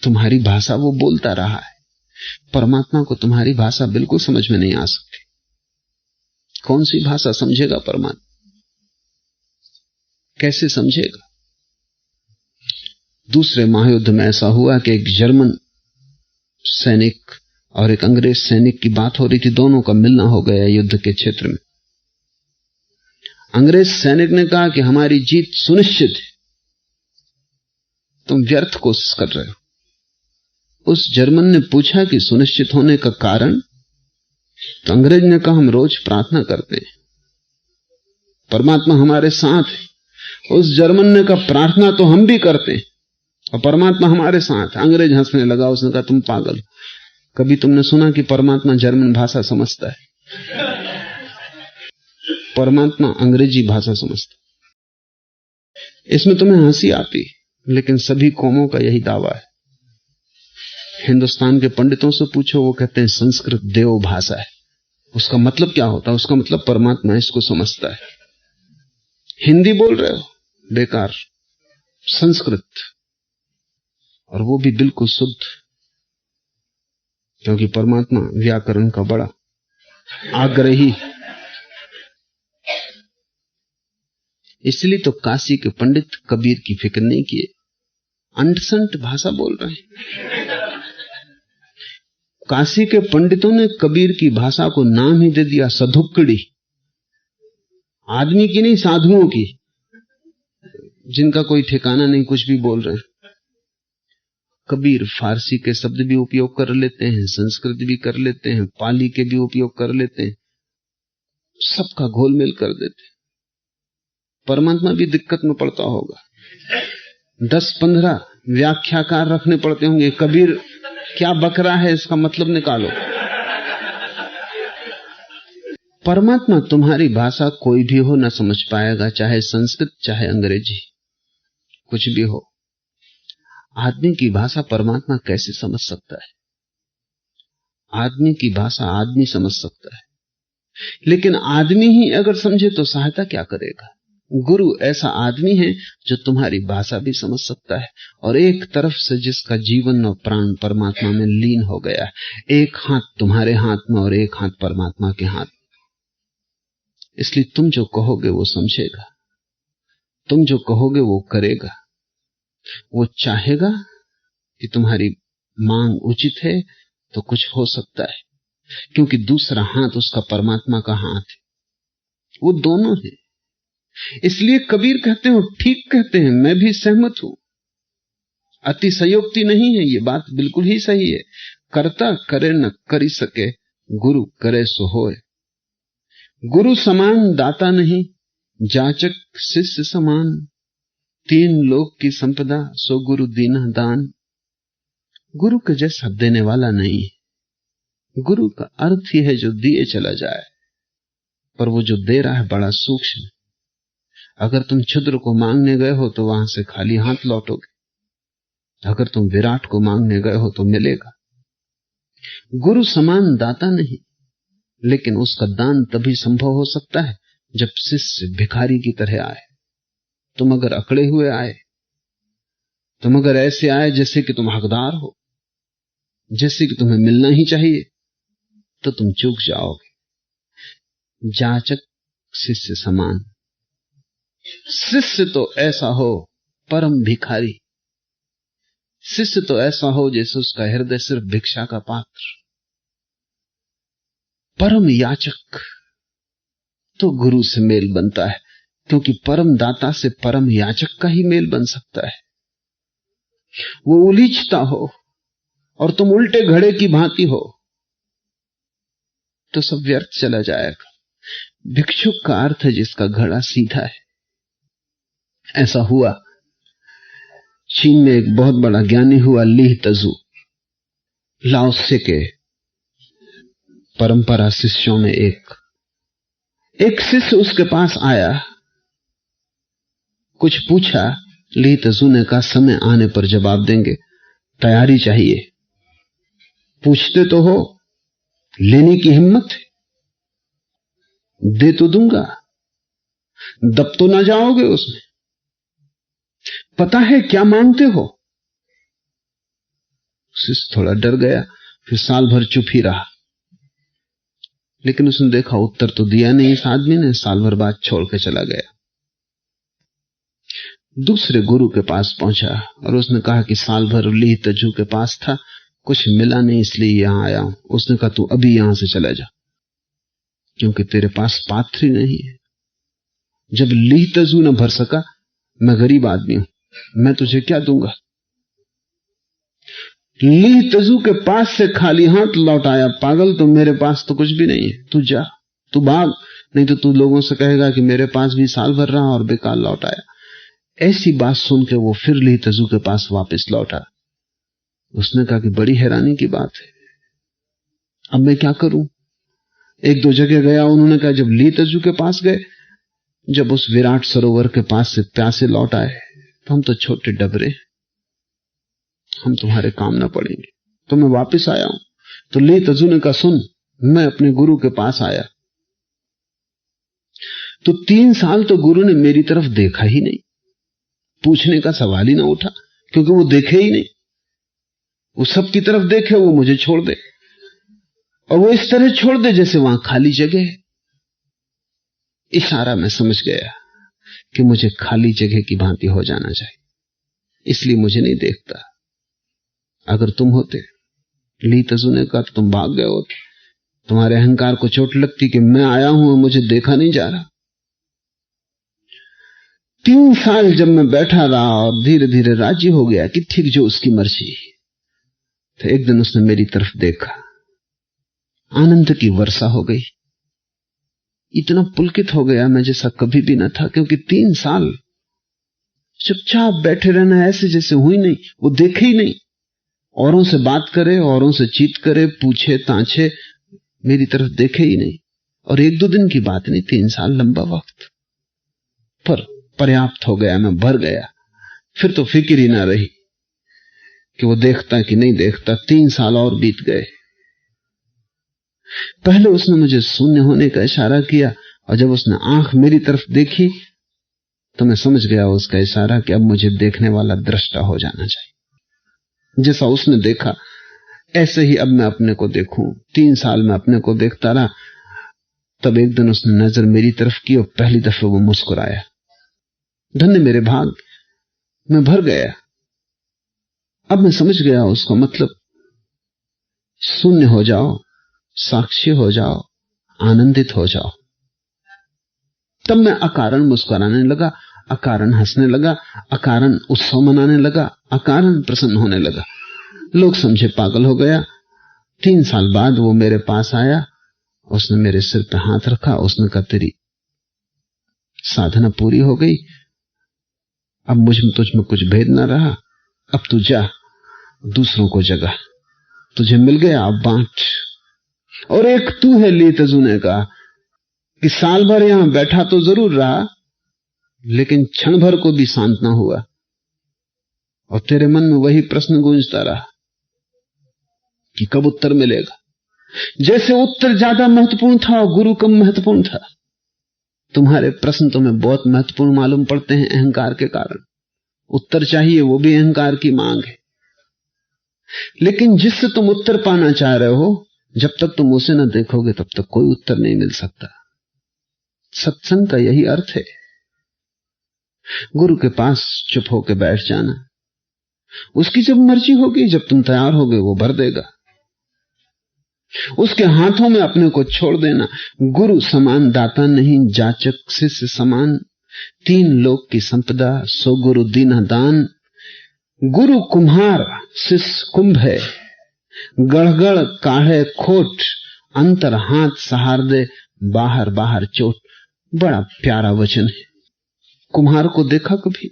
तुम्हारी भाषा वो बोलता रहा है। परमात्मा को तुम्हारी भाषा बिल्कुल समझ में नहीं आ सकती। कौन सी भाषा समझेगा परमात्मा? कैसे समझेगा? दूसरे महायुद्ध में ऐसा हुआ कि एक जर्मन सैनिक और एक अंग्रेज सैनिक की बात हो रही थी। दोनों का मिलना हो गया युद्ध के क्षेत्र में। अंग्रेज सैनिक ने कहा कि हमारी जीत सुनिश्चित है, तुम व्यर्थ कोशिश कर रहे हो। उस जर्मन ने पूछा कि सुनिश्चित होने का कारण? तो अंग्रेज ने कहा, हम रोज प्रार्थना करते हैं, परमात्मा हमारे साथ है। उस जर्मन ने कहा, प्रार्थना तो हम भी करते हैं और परमात्मा हमारे साथ। अंग्रेज हंसने लगा। उसने कहा, तुम पागल, कभी तुमने सुना कि परमात्मा जर्मन भाषा समझता है? परमात्मा अंग्रेजी भाषा समझता। इसमें तुम्हें हंसी आती, लेकिन सभी कौमों का यही दावा है। हिंदुस्तान के पंडितों से पूछो, वो कहते हैं संस्कृत देव भाषा है। उसका मतलब क्या होता है? उसका मतलब परमात्मा इसको समझता है। हिंदी बोल रहे हो, बेकार। संस्कृत, और वो भी बिल्कुल शुद्ध, क्योंकि परमात्मा व्याकरण का बड़ा आग्रही। इसलिए तो काशी के पंडित कबीर की फिक्र नहीं किए, अंटसंट भाषा बोल रहे हैं। काशी के पंडितों ने कबीर की भाषा को नाम ही दे दिया सधुक्कड़ी। आदमी की नहीं, साधुओं की, जिनका कोई ठिकाना नहीं, कुछ भी बोल रहे हैं। कबीर फारसी के शब्द भी उपयोग कर लेते हैं, संस्कृत भी कर लेते हैं, पाली के भी उपयोग कर लेते हैं, सबका घोलमेल कर देते हैं। परमात्मा भी दिक्कत में पड़ता होगा, 10-15 व्याख्याकार रखने पड़ते होंगे। कबीर क्या बक रहा है, इसका मतलब निकालो। परमात्मा तुम्हारी भाषा कोई भी हो न समझ पाएगा, चाहे संस्कृत चाहे अंग्रेजी, कुछ भी हो। आदमी की भाषा परमात्मा कैसे समझ सकता है? आदमी की भाषा आदमी समझ सकता है, लेकिन आदमी ही अगर समझे तो सहायता क्या करेगा? गुरु ऐसा आदमी है जो तुम्हारी भाषा भी समझ सकता है, और एक तरफ से जिसका जीवन और प्राण परमात्मा में लीन हो गया है। एक हाथ तुम्हारे हाथ में और एक हाथ परमात्मा के हाथ। इसलिए तुम जो कहोगे वो समझेगा, तुम जो कहोगे वो करेगा। वो चाहेगा कि तुम्हारी मांग उचित है तो कुछ हो सकता है, क्योंकि दूसरा हाथ उसका परमात्मा का हाथ है। वो दोनों है। इसलिए कबीर कहते हो, ठीक कहते हैं, मैं भी सहमत हूं, अतिशयोक्ति नहीं है, ये बात बिल्कुल ही सही है। करता करे न करी सके, गुरु करे सो होए। गुरु समान दाता नहीं, जाचक शिष्य समान। 3 लोक की संपदा, सो गुरु दीना दान। गुरु के जैसा देने वाला नहीं है। गुरु का अर्थ ही है जो दिए चला जाए, पर वो जो दे रहा है बड़ा सूक्ष्म। अगर तुम क्षुद्र को मांगने गए हो तो वहां से खाली हाथ लौटोगे, अगर तुम विराट को मांगने गए हो तो मिलेगा। गुरु समान दाता नहीं, लेकिन उसका दान तभी संभव हो सकता है जब शिष्य भिखारी की तरह आए। तुम अगर अकड़े हुए आए, तुम अगर ऐसे आए जैसे कि तुम हकदार हो, जैसे कि तुम्हें मिलना ही चाहिए, तो तुम चूक जाओगे। जाचक शिष्य समान। शिष्य तो ऐसा हो परम भिखारी, शिष्य तो ऐसा हो जैसे उसका हृदय सिर्फ भिक्षा का पात्र। परम याचक तो गुरु से मेल बनता है, क्योंकि परम दाता से परम याचक का ही मेल बन सकता है। वो उलीचता हो और तुम उल्टे घड़े की भांति हो तो सब व्यर्थ चला जाएगा। भिक्षुक का अर्थ है जिसका घड़ा सीधा है। ऐसा हुआ, चीन में एक बहुत बड़ा ज्ञानी हुआ ली तजू, लाओसे के परंपरा शिष्यों में एक शिष्य उसके पास आया, कुछ पूछा। ली तजू ने कहा समय आने पर जवाब देंगे, तैयारी चाहिए। पूछते तो हो, लेने की हिम्मत है? दे तो दूंगा, दब तो ना जाओगे उसमें? पता है क्या मांगते हो? शिष्य थोड़ा डर गया, फिर साल भर चुप ही रहा। लेकिन उसने देखा उत्तर तो दिया नहीं इस आदमी ने, साल भर बाद छोड़ के चला गया। दूसरे गुरु के पास पहुंचा और उसने कहा कि साल भर ली तजू के पास था, कुछ मिला नहीं इसलिए यहां आया हूं। उसने कहा तू अभी यहां से चला जा, क्योंकि तेरे पास पात्र ही नहीं है। जब ली तजू न भर सका, मैं गरीब आदमी हूं, मैं तुझे क्या दूंगा? ली तजू के पास से खाली हाथ लौट आया। पागल, तो मेरे पास तो कुछ भी नहीं है, तू जा, तू भाग, नहीं तो तू लोगों से कहेगा कि मेरे पास भी साल भर रहा और बेकार लौट आया। ऐसी बात सुन के वो फिर ली तजू के पास वापस लौटा। उसने कहा कि बड़ी हैरानी की बात है, अब मैं क्या करूं? एक दो जगह गया, उन्होंने कहा जब ली तजू के पास गए, जब उस विराट सरोवर के पास से प्यासे लौट आए, तो हम तो छोटे डबरे, हम तुम्हारे काम ना पड़ेंगे, तो मैं वापस आया हूं। तो ली तजू ने कहा सुन, मैं अपने गुरु के पास आया तो 3 साल तो गुरु ने मेरी तरफ देखा ही नहीं, पूछने का सवाल ही ना उठा, क्योंकि वो देखे ही नहीं। वो सबकी तरफ देखे, वो मुझे छोड़ दे, और वो इस तरह छोड़ दे जैसे वहां खाली जगह है। इशारा मैं समझ गया कि मुझे खाली जगह की भांति हो जाना चाहिए, इसलिए मुझे नहीं देखता। अगर तुम होते, ली तजू ने कहा, तो तुम भाग गए होते। तुम्हारे अहंकार को चोट लगती कि मैं आया हूं और मुझे देखा नहीं जा रहा। 3 साल जब मैं बैठा रहा और धीरे धीरे राजी हो गया कि ठीक जो उसकी मर्जी, तो एक दिन उसने मेरी तरफ देखा, आनंद की वर्षा हो गई। इतना पुलकित हो गया मैं जैसा कभी भी न था, क्योंकि 3 साल चुपचाप बैठे रहना ऐसे जैसे हुई नहीं, वो देखे ही नहीं। औरों से बात करे, औरों से चीत करे, पूछे ताछे, मेरी तरफ देखे ही नहीं। और 1-2 दिन की बात नहीं, 3 साल लंबा वक्त, पर पर्याप्त हो गया, मैं भर गया। फिर तो फिक्र ही ना रही कि वो देखता कि नहीं देखता। 3 साल और बीत गए। पहले उसने मुझे शून्य होने का इशारा किया, और जब उसने आंख मेरी तरफ देखी तो मैं समझ गया उसका इशारा कि अब मुझे देखने वाला दृष्टा हो जाना चाहिए। जैसा उसने देखा ऐसे ही अब मैं अपने को देखूं। 3 साल में अपने को देखता रहा, तब एक दिन उसने नजर मेरी तरफ की और पहली दफे वो मुस्कुराया। धन्य मेरे भाग, मैं भर गया। अब मैं समझ गया उसका मतलब, शून्य हो जाओ, साक्षी हो जाओ, आनंदित हो जाओ। तब मैं अकारण मुस्कुराने लगा, अकारण हंसने लगा, अकारण उत्सव मनाने लगा, अकारण प्रसन्न होने लगा। लोग समझे पागल हो गया। 3 साल बाद वो मेरे पास आया, उसने मेरे सिर पे हाथ रखा, उसने कहा तेरी साधना पूरी हो गई, अब मुझ में तुझ में कुछ भेद ना रहा, अब तू जा, दूसरों को जगा, तुझे मिल गया, अब बांट। और एक तू है, ली तजू ने कहा, कि साल भर यहां बैठा तो जरूर रहा, लेकिन क्षण भर को भी शांत ना हुआ, और तेरे मन में वही प्रश्न गूंजता रहा कि कब उत्तर मिलेगा। जैसे उत्तर ज्यादा महत्वपूर्ण था और गुरु कम महत्वपूर्ण था। तुम्हारे प्रश्न तुम्हें बहुत महत्वपूर्ण मालूम पड़ते हैं अहंकार के कारण। उत्तर चाहिए, वो भी अहंकार की मांग है। लेकिन जिससे तुम उत्तर पाना चाह रहे हो, जब तक तुम उसे न देखोगे तब तक कोई उत्तर नहीं मिल सकता। सत्संग का यही अर्थ है। गुरु के पास चुप होकर बैठ जाना, उसकी जब मर्जी होगी, जब तुम तैयार होगे वो भर देगा। उसके हाथों में अपने को छोड़ देना। गुरु समान दाता नहीं, जाचक शिष्य समान, तीन लोक की संपदा सो गुरु दीना दान। गुरु कुम्हार शिष्य कुंभ है, गढ़गढ़ काढ़े खोट, अंतर हाथ सहार दे, बाहर बाहर चोट। बड़ा प्यारा वचन है। कुम्हार को देखा कभी?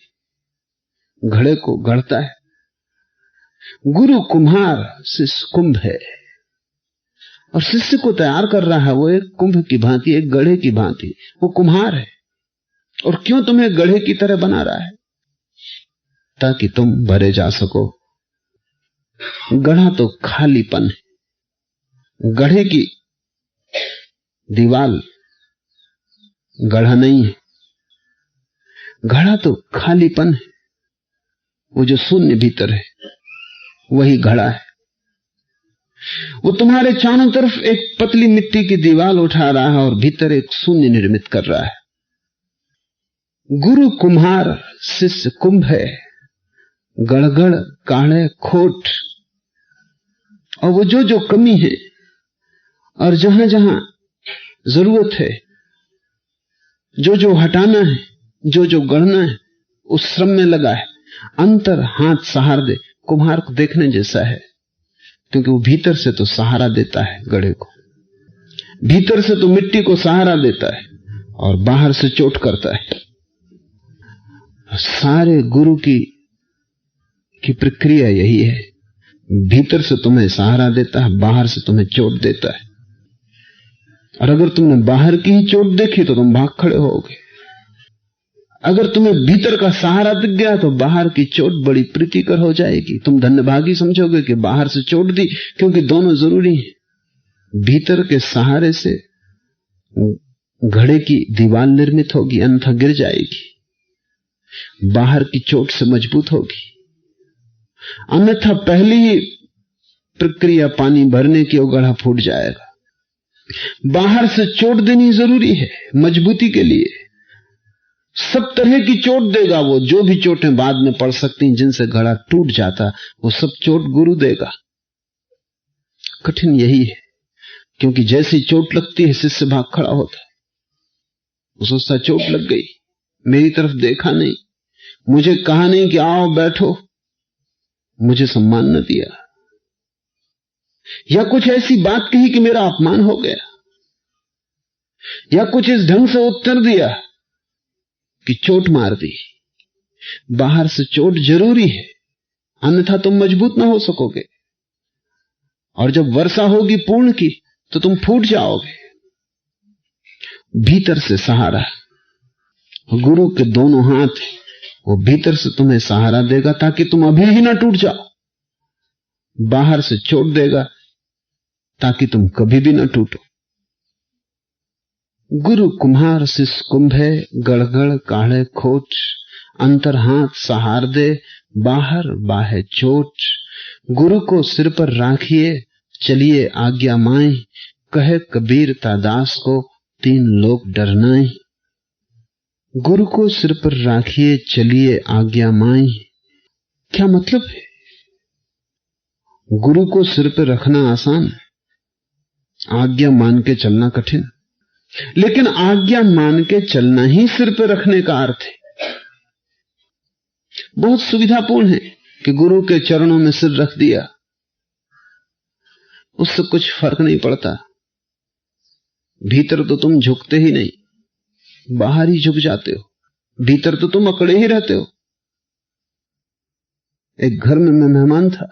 घड़े को गढ़ता है। गुरु कुम्हार शिष्य कुंभ है, और शिष्य को तैयार कर रहा है। वो एक कुंभ की भांति, एक गढ़े की भांति वो कुम्हार है। और क्यों तुम्हें गढ़े की तरह बना रहा है? ताकि तुम भरे जा सको। गढ़ा तो खालीपन है, गढ़े की दीवाल गढ़ा नहीं है। गढ़ा तो खालीपन है, वो जो शून्य भीतर है वही घड़ा है। वो तुम्हारे चारों तरफ एक पतली मिट्टी की दीवार उठा रहा है और भीतर एक शून्य निर्मित कर रहा है। गुरु कुम्हार शिष्य कुंभ है, गढ़गढ़ काढ़े खोट। और वो जो जो कमी है और जहां जहां जरूरत है, जो जो हटाना है, जो जो गढ़ना है, उस श्रम में लगा है। अंतर हाथ सहार दे, कुम्हार को देखने जैसा है, क्योंकि वो भीतर से तो सहारा देता है गढ़े को, भीतर से तो मिट्टी को सहारा देता है और बाहर से चोट करता है। सारे गुरु की प्रक्रिया यही है, भीतर से तुम्हें सहारा देता है, बाहर से तुम्हें चोट देता है। और अगर तुमने बाहर की ही चोट देखी तो तुम भाग खड़े होगे। अगर तुम्हें भीतर का सहारा दिख गया तो बाहर की चोट बड़ी प्रीतिकर हो जाएगी। तुम धन्यभागी समझोगे कि बाहर से चोट दी, क्योंकि दोनों जरूरी हैं। भीतर के सहारे से घड़े की दीवार निर्मित होगी, अन्यथा गिर जाएगी। बाहर की चोट से मजबूत होगी, अन्यथा पहली ही प्रक्रिया पानी भरने की वो गढ़ा फूट जाएगा। बाहर से चोट देनी जरूरी है मजबूती के लिए। सब तरह की चोट देगा वो, जो भी चोटें बाद में पड़ सकती, जिनसे घड़ा टूट जाता, वो सब चोट गुरु देगा। कठिन यही है, क्योंकि जैसी चोट लगती है शिष्य भाग खड़ा होता है। वो सोचता चोट लग गई, मेरी तरफ देखा नहीं, मुझे कहा नहीं कि आओ बैठो, मुझे सम्मान न दिया, या कुछ ऐसी बात कही कि मेरा अपमान हो गया, या कुछ इस ढंग से उत्तर दिया कि चोट मार दी। बाहर से चोट जरूरी है, अन्यथा तुम मजबूत ना हो सकोगे। और जब वर्षा होगी पूर्ण की तो तुम फूट जाओगे। भीतर से सहारा, गुरु के दोनों हाथ, वो भीतर से तुम्हें सहारा देगा ताकि तुम अभी ही ना टूट जाओ। बाहर से चोट देगा ताकि तुम कभी भी ना टूटो। गुरु कुम्हार शिष्य कुंभ है, गढ़गढ़ काढ़े खोट, अंतर हाथ सहार दे, बाहर बाहे चोट। गुरु को सिर पर राखिए, चलिए आज्ञा माए, कहे कबीर तादास को, तीन लोग डरनाए। गुरु को सिर पर राखिए, चलिए आज्ञा माए। क्या मतलब है? गुरु को सिर पर रखना आसान, आज्ञा मान के चलना कठिन। लेकिन आज्ञा मान के चलना ही सिर पर रखने का अर्थ है। बहुत सुविधापूर्ण है कि गुरु के चरणों में सिर रख दिया, उससे कुछ फर्क नहीं पड़ता। भीतर तो तुम झुकते ही नहीं, बाहर ही झुक जाते हो, भीतर तो तुम अकड़े ही रहते हो। एक घर में मैं मेहमान था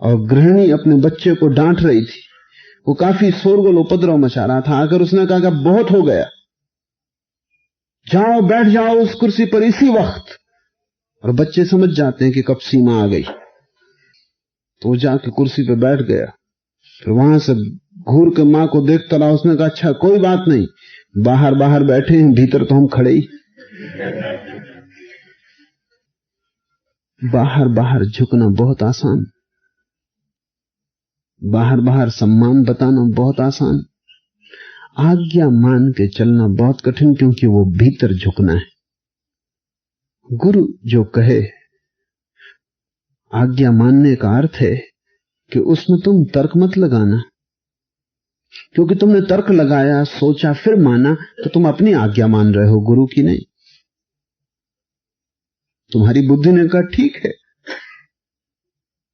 और गृहिणी अपने बच्चे को डांट रही थी। वो काफी शोरगुल उपद्रव मचा रहा था। आकर उसने कहा कि बहुत हो गया, जाओ बैठ जाओ उस कुर्सी पर इसी वक्त। और बच्चे समझ जाते हैं कि कब सीमा आ गई, तो वो जाके कुर्सी पर बैठ गया। फिर वहां से घूर के मां को देखता रहा। उसने कहा अच्छा कोई बात नहीं, बाहर बाहर बैठे हैं, भीतर तो हम खड़े ही। बाहर बाहर झुकना बहुत आसान, बाहर बाहर सम्मान बताना बहुत आसान, आज्ञा मान के चलना बहुत कठिन, क्योंकि वो भीतर झुकना है। गुरु जो कहे, आज्ञा मानने का अर्थ है कि उसमें तुम तर्क मत लगाना, क्योंकि तुमने तर्क लगाया, सोचा, फिर माना, तो तुम अपनी आज्ञा मान रहे हो, गुरु की नहीं। तुम्हारी बुद्धि ने कहा ठीक है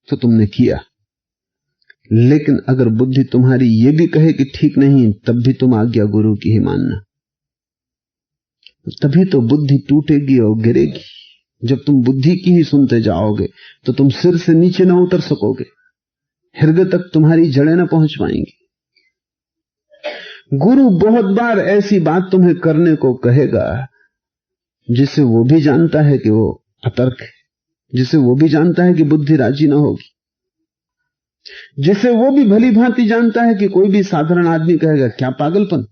तो तुमने किया, लेकिन अगर बुद्धि तुम्हारी ये भी कहे कि ठीक नहीं, तब भी तुम आज्ञा गुरु की ही मानना। तभी तो बुद्धि टूटेगी और गिरेगी। जब तुम बुद्धि की ही सुनते जाओगे तो तुम सिर से नीचे ना उतर सकोगे, हृदय तक तुम्हारी जड़ें ना पहुंच पाएंगी। गुरु बहुत बार ऐसी बात तुम्हें करने को कहेगा जिसे वो भी जानता है कि वो अतर्क है, जिसे वो भी जानता है कि बुद्धि राजी ना होगी, जिसे वो भी भली भांति जानता है कि कोई भी साधारण आदमी कहेगा क्या पागलपन।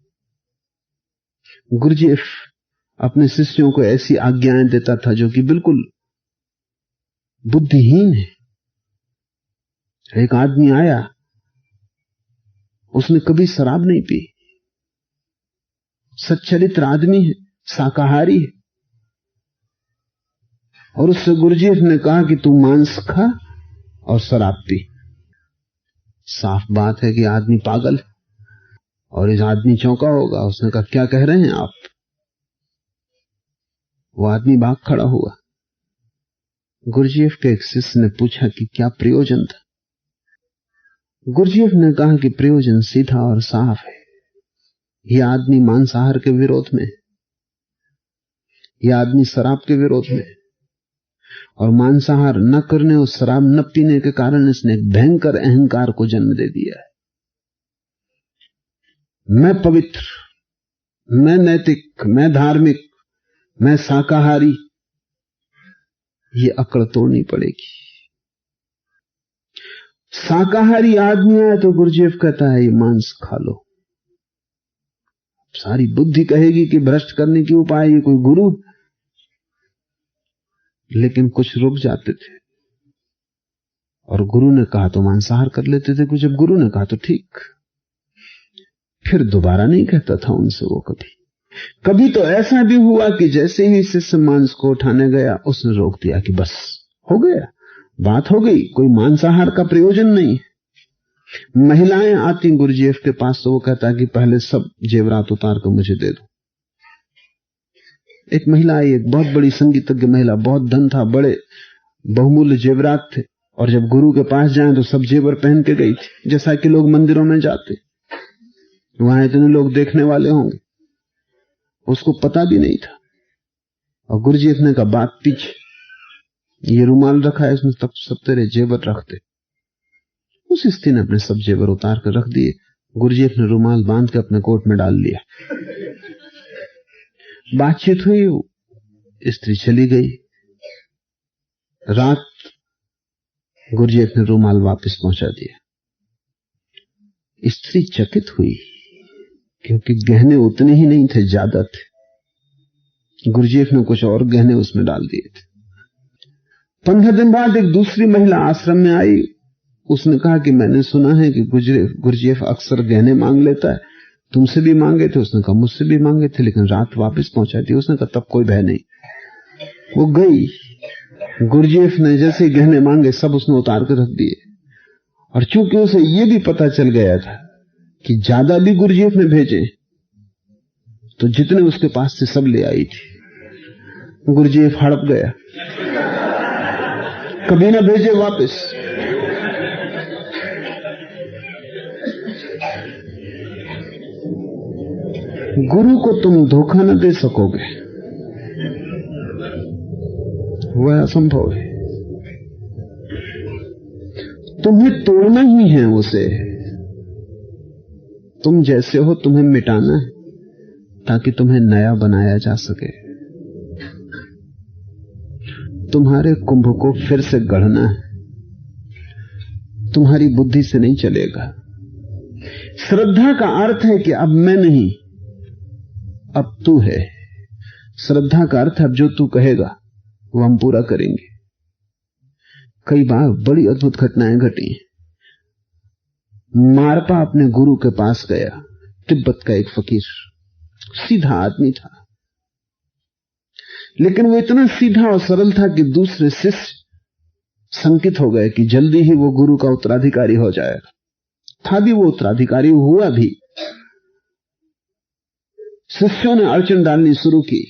गुरुजीएफ अपने शिष्यों को ऐसी आज्ञाएं देता था जो कि बिल्कुल बुद्धिहीन है। एक आदमी आया, उसने कभी शराब नहीं पी, सच्चरित्र आदमी है, शाकाहारी है, और उससे गुरुजीएफ ने कहा कि तू मांस खा और शराब पी। साफ बात है कि आदमी पागल है, और इस आदमी चौंका होगा। उसने कहा क्या कह रहे हैं आप? वो आदमी भाग खड़ा हुआ। गुरुजीएफ के एक शिष्य ने पूछा कि क्या प्रयोजन था? गुरुजीएफ ने कहा कि प्रयोजन सीधा और साफ है। यह आदमी मांसाहार के विरोध में, यह आदमी शराब के विरोध में, और मांसाहार न करने और शराब न पीने के कारण इसने एक भयंकर अहंकार को जन्म दे दिया है। मैं पवित्र, मैं नैतिक, मैं धार्मिक, मैं शाकाहारी, ये अकड़ तोड़नी पड़ेगी। शाकाहारी आदमी है तो गुरुजीएफ कहता है ये मांस खा लो। सारी बुद्धि कहेगी कि भ्रष्ट करने की उपाय, ये कोई गुरु। लेकिन कुछ रुक जाते थे, और गुरु ने कहा तो मांसाहार कर लेते थे। कुछ जब गुरु ने कहा तो ठीक, फिर दोबारा नहीं कहता था उनसे वो कभी। कभी तो ऐसा भी हुआ कि जैसे ही शिष्य मांस को उठाने गया, उसने रोक दिया कि बस हो गया, बात हो गई, कोई मांसाहार का प्रयोजन नहीं। महिलाएं आती गुरुजीएफ के पास तो वो कहता कि पहले सब जेवरात उतार कर मुझे दे दो। एक महिला आई, एक बहुत बड़ी संगीतज्ञ महिला, बहुत धन था, बड़े बहुमूल्य जेवरात थे, और जब गुरु के पास जाए तो सब जेवर पहन के गई थी, जैसा कि लोग मंदिरों में जाते, वहां इतने लोग देखने वाले होंगे, उसको पता भी नहीं था। और गुरुजीएफ ने कहा बात पीछे, ये रुमाल रखा है, इसमें तब सब तेरे जेवर रखते। उस स्त्री ने अपने सब जेवर उतार कर रख दिए। गुरुजीएफ ने रुमाल बांध के अपने कोट में डाल लिया। बातचीत हुई, स्त्री चली गई। रात गुरुजीएफ ने रुमाल वापस पहुंचा दिया। स्त्री चकित हुई, क्योंकि गहने उतने ही नहीं थे, ज्यादा थे। गुरुजीएफ ने कुछ और गहने उसमें डाल दिए थे। 15 दिन बाद एक दूसरी महिला आश्रम में आई। उसने कहा कि मैंने सुना है कि गुरुजीएफ अक्सर गहने मांग लेता है, तुमसे भी मांगे थे? उसने कहा मुझसे भी मांगे थे, लेकिन रात वापस पहुंचा दी। उसने कहा तब कोई भय नहीं। वो गई, गुरुजीएफ ने जैसे गहने मांगे सब उसने उतार कर रख दिए। और चूंकि उसे यह भी पता चल गया था कि ज्यादा भी गुरुजीएफ ने भेजे तो जितने उसके पास थे सब ले आई थी। गुरुजीएफ हड़प गया, कभी ना भेजे वापस। गुरु को तुम धोखा न दे सकोगे, वह असंभव है। तुम्हें तोड़ना ही है उसे। तुम जैसे हो तुम्हें मिटाना है, ताकि तुम्हें नया बनाया जा सके। तुम्हारे कुंभ को फिर से गढ़ना है, तुम्हारी बुद्धि से नहीं चलेगा। श्रद्धा का अर्थ है कि अब मैं नहीं, अब तू है। श्रद्धा का अर्थ है अब जो तू कहेगा वो हम पूरा करेंगे। कई बार बड़ी अद्भुत घटनाएं घटी। मारपा अपने गुरु के पास गया तिब्बत का एक फकीर, सीधा आदमी था, लेकिन वो इतना सीधा और सरल था कि दूसरे शिष्य संकित हो गए कि जल्दी ही वो गुरु का उत्तराधिकारी हो जाएगा। था भी वो उत्तराधिकारी, हुआ भी। शिष्यों ने अड़चन डालनी शुरू की।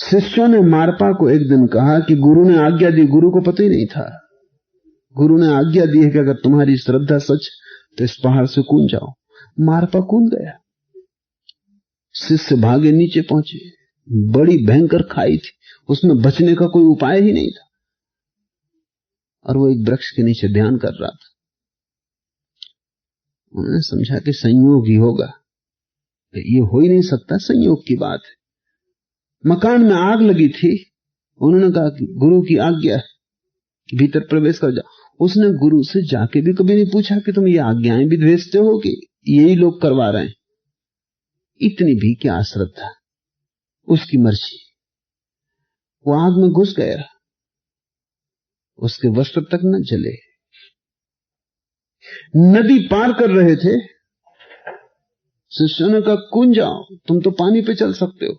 शिष्यों ने मारपा को एक दिन कहा कि गुरु ने आज्ञा दी। गुरु को पता ही नहीं था। गुरु ने आज्ञा दी है कि अगर तुम्हारी श्रद्धा सच तो इस पहाड़ से कूद जाओ। मारपा कूद गया। शिष्य भागे नीचे पहुंचे। बड़ी भयंकर खाई थी, उसमें बचने का कोई उपाय ही नहीं था। और वो एक वृक्ष के नीचे ध्यान कर रहा था। उन्होंने समझा कि संयोग ही होगा, ये हो ही नहीं सकता, संयोग की बात है। मकान में आग लगी थी। उन्होंने कहा कि गुरु की आज्ञा है, भीतर प्रवेश कर जाओ। उसने गुरु से जाके भी कभी नहीं पूछा कि तुम ये आज्ञाएं भी भेजते हो कि यही लोग करवा रहे हैं। इतनी भी क्या श्रद्धा, उसकी मर्जी। वो आग में घुस गया, उसके वस्त्र तक न जले। नदी पार कर रहे थे। शिष्यों ने कहा कूद जाओ, तुम तो पानी पे चल सकते हो,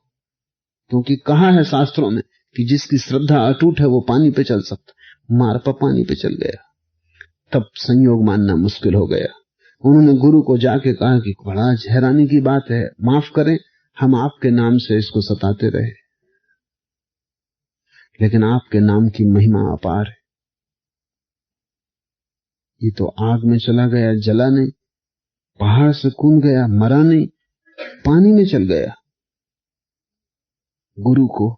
क्योंकि कहा है शास्त्रों में कि जिसकी श्रद्धा अटूट है वो पानी पे चल सकता। मारपा पानी पे चल गया। तब संयोग मानना मुश्किल हो गया। उन्होंने गुरु को जाके कहा कि बड़ा हैरानी की बात है, माफ करें, हम आपके नाम से इसको सताते रहे, लेकिन आपके नाम की महिमा अपार है। ये तो आग में चला गया, जला नहीं, पहाड़ से कूद गया, मरा नहीं, पानी में चल गया। गुरु को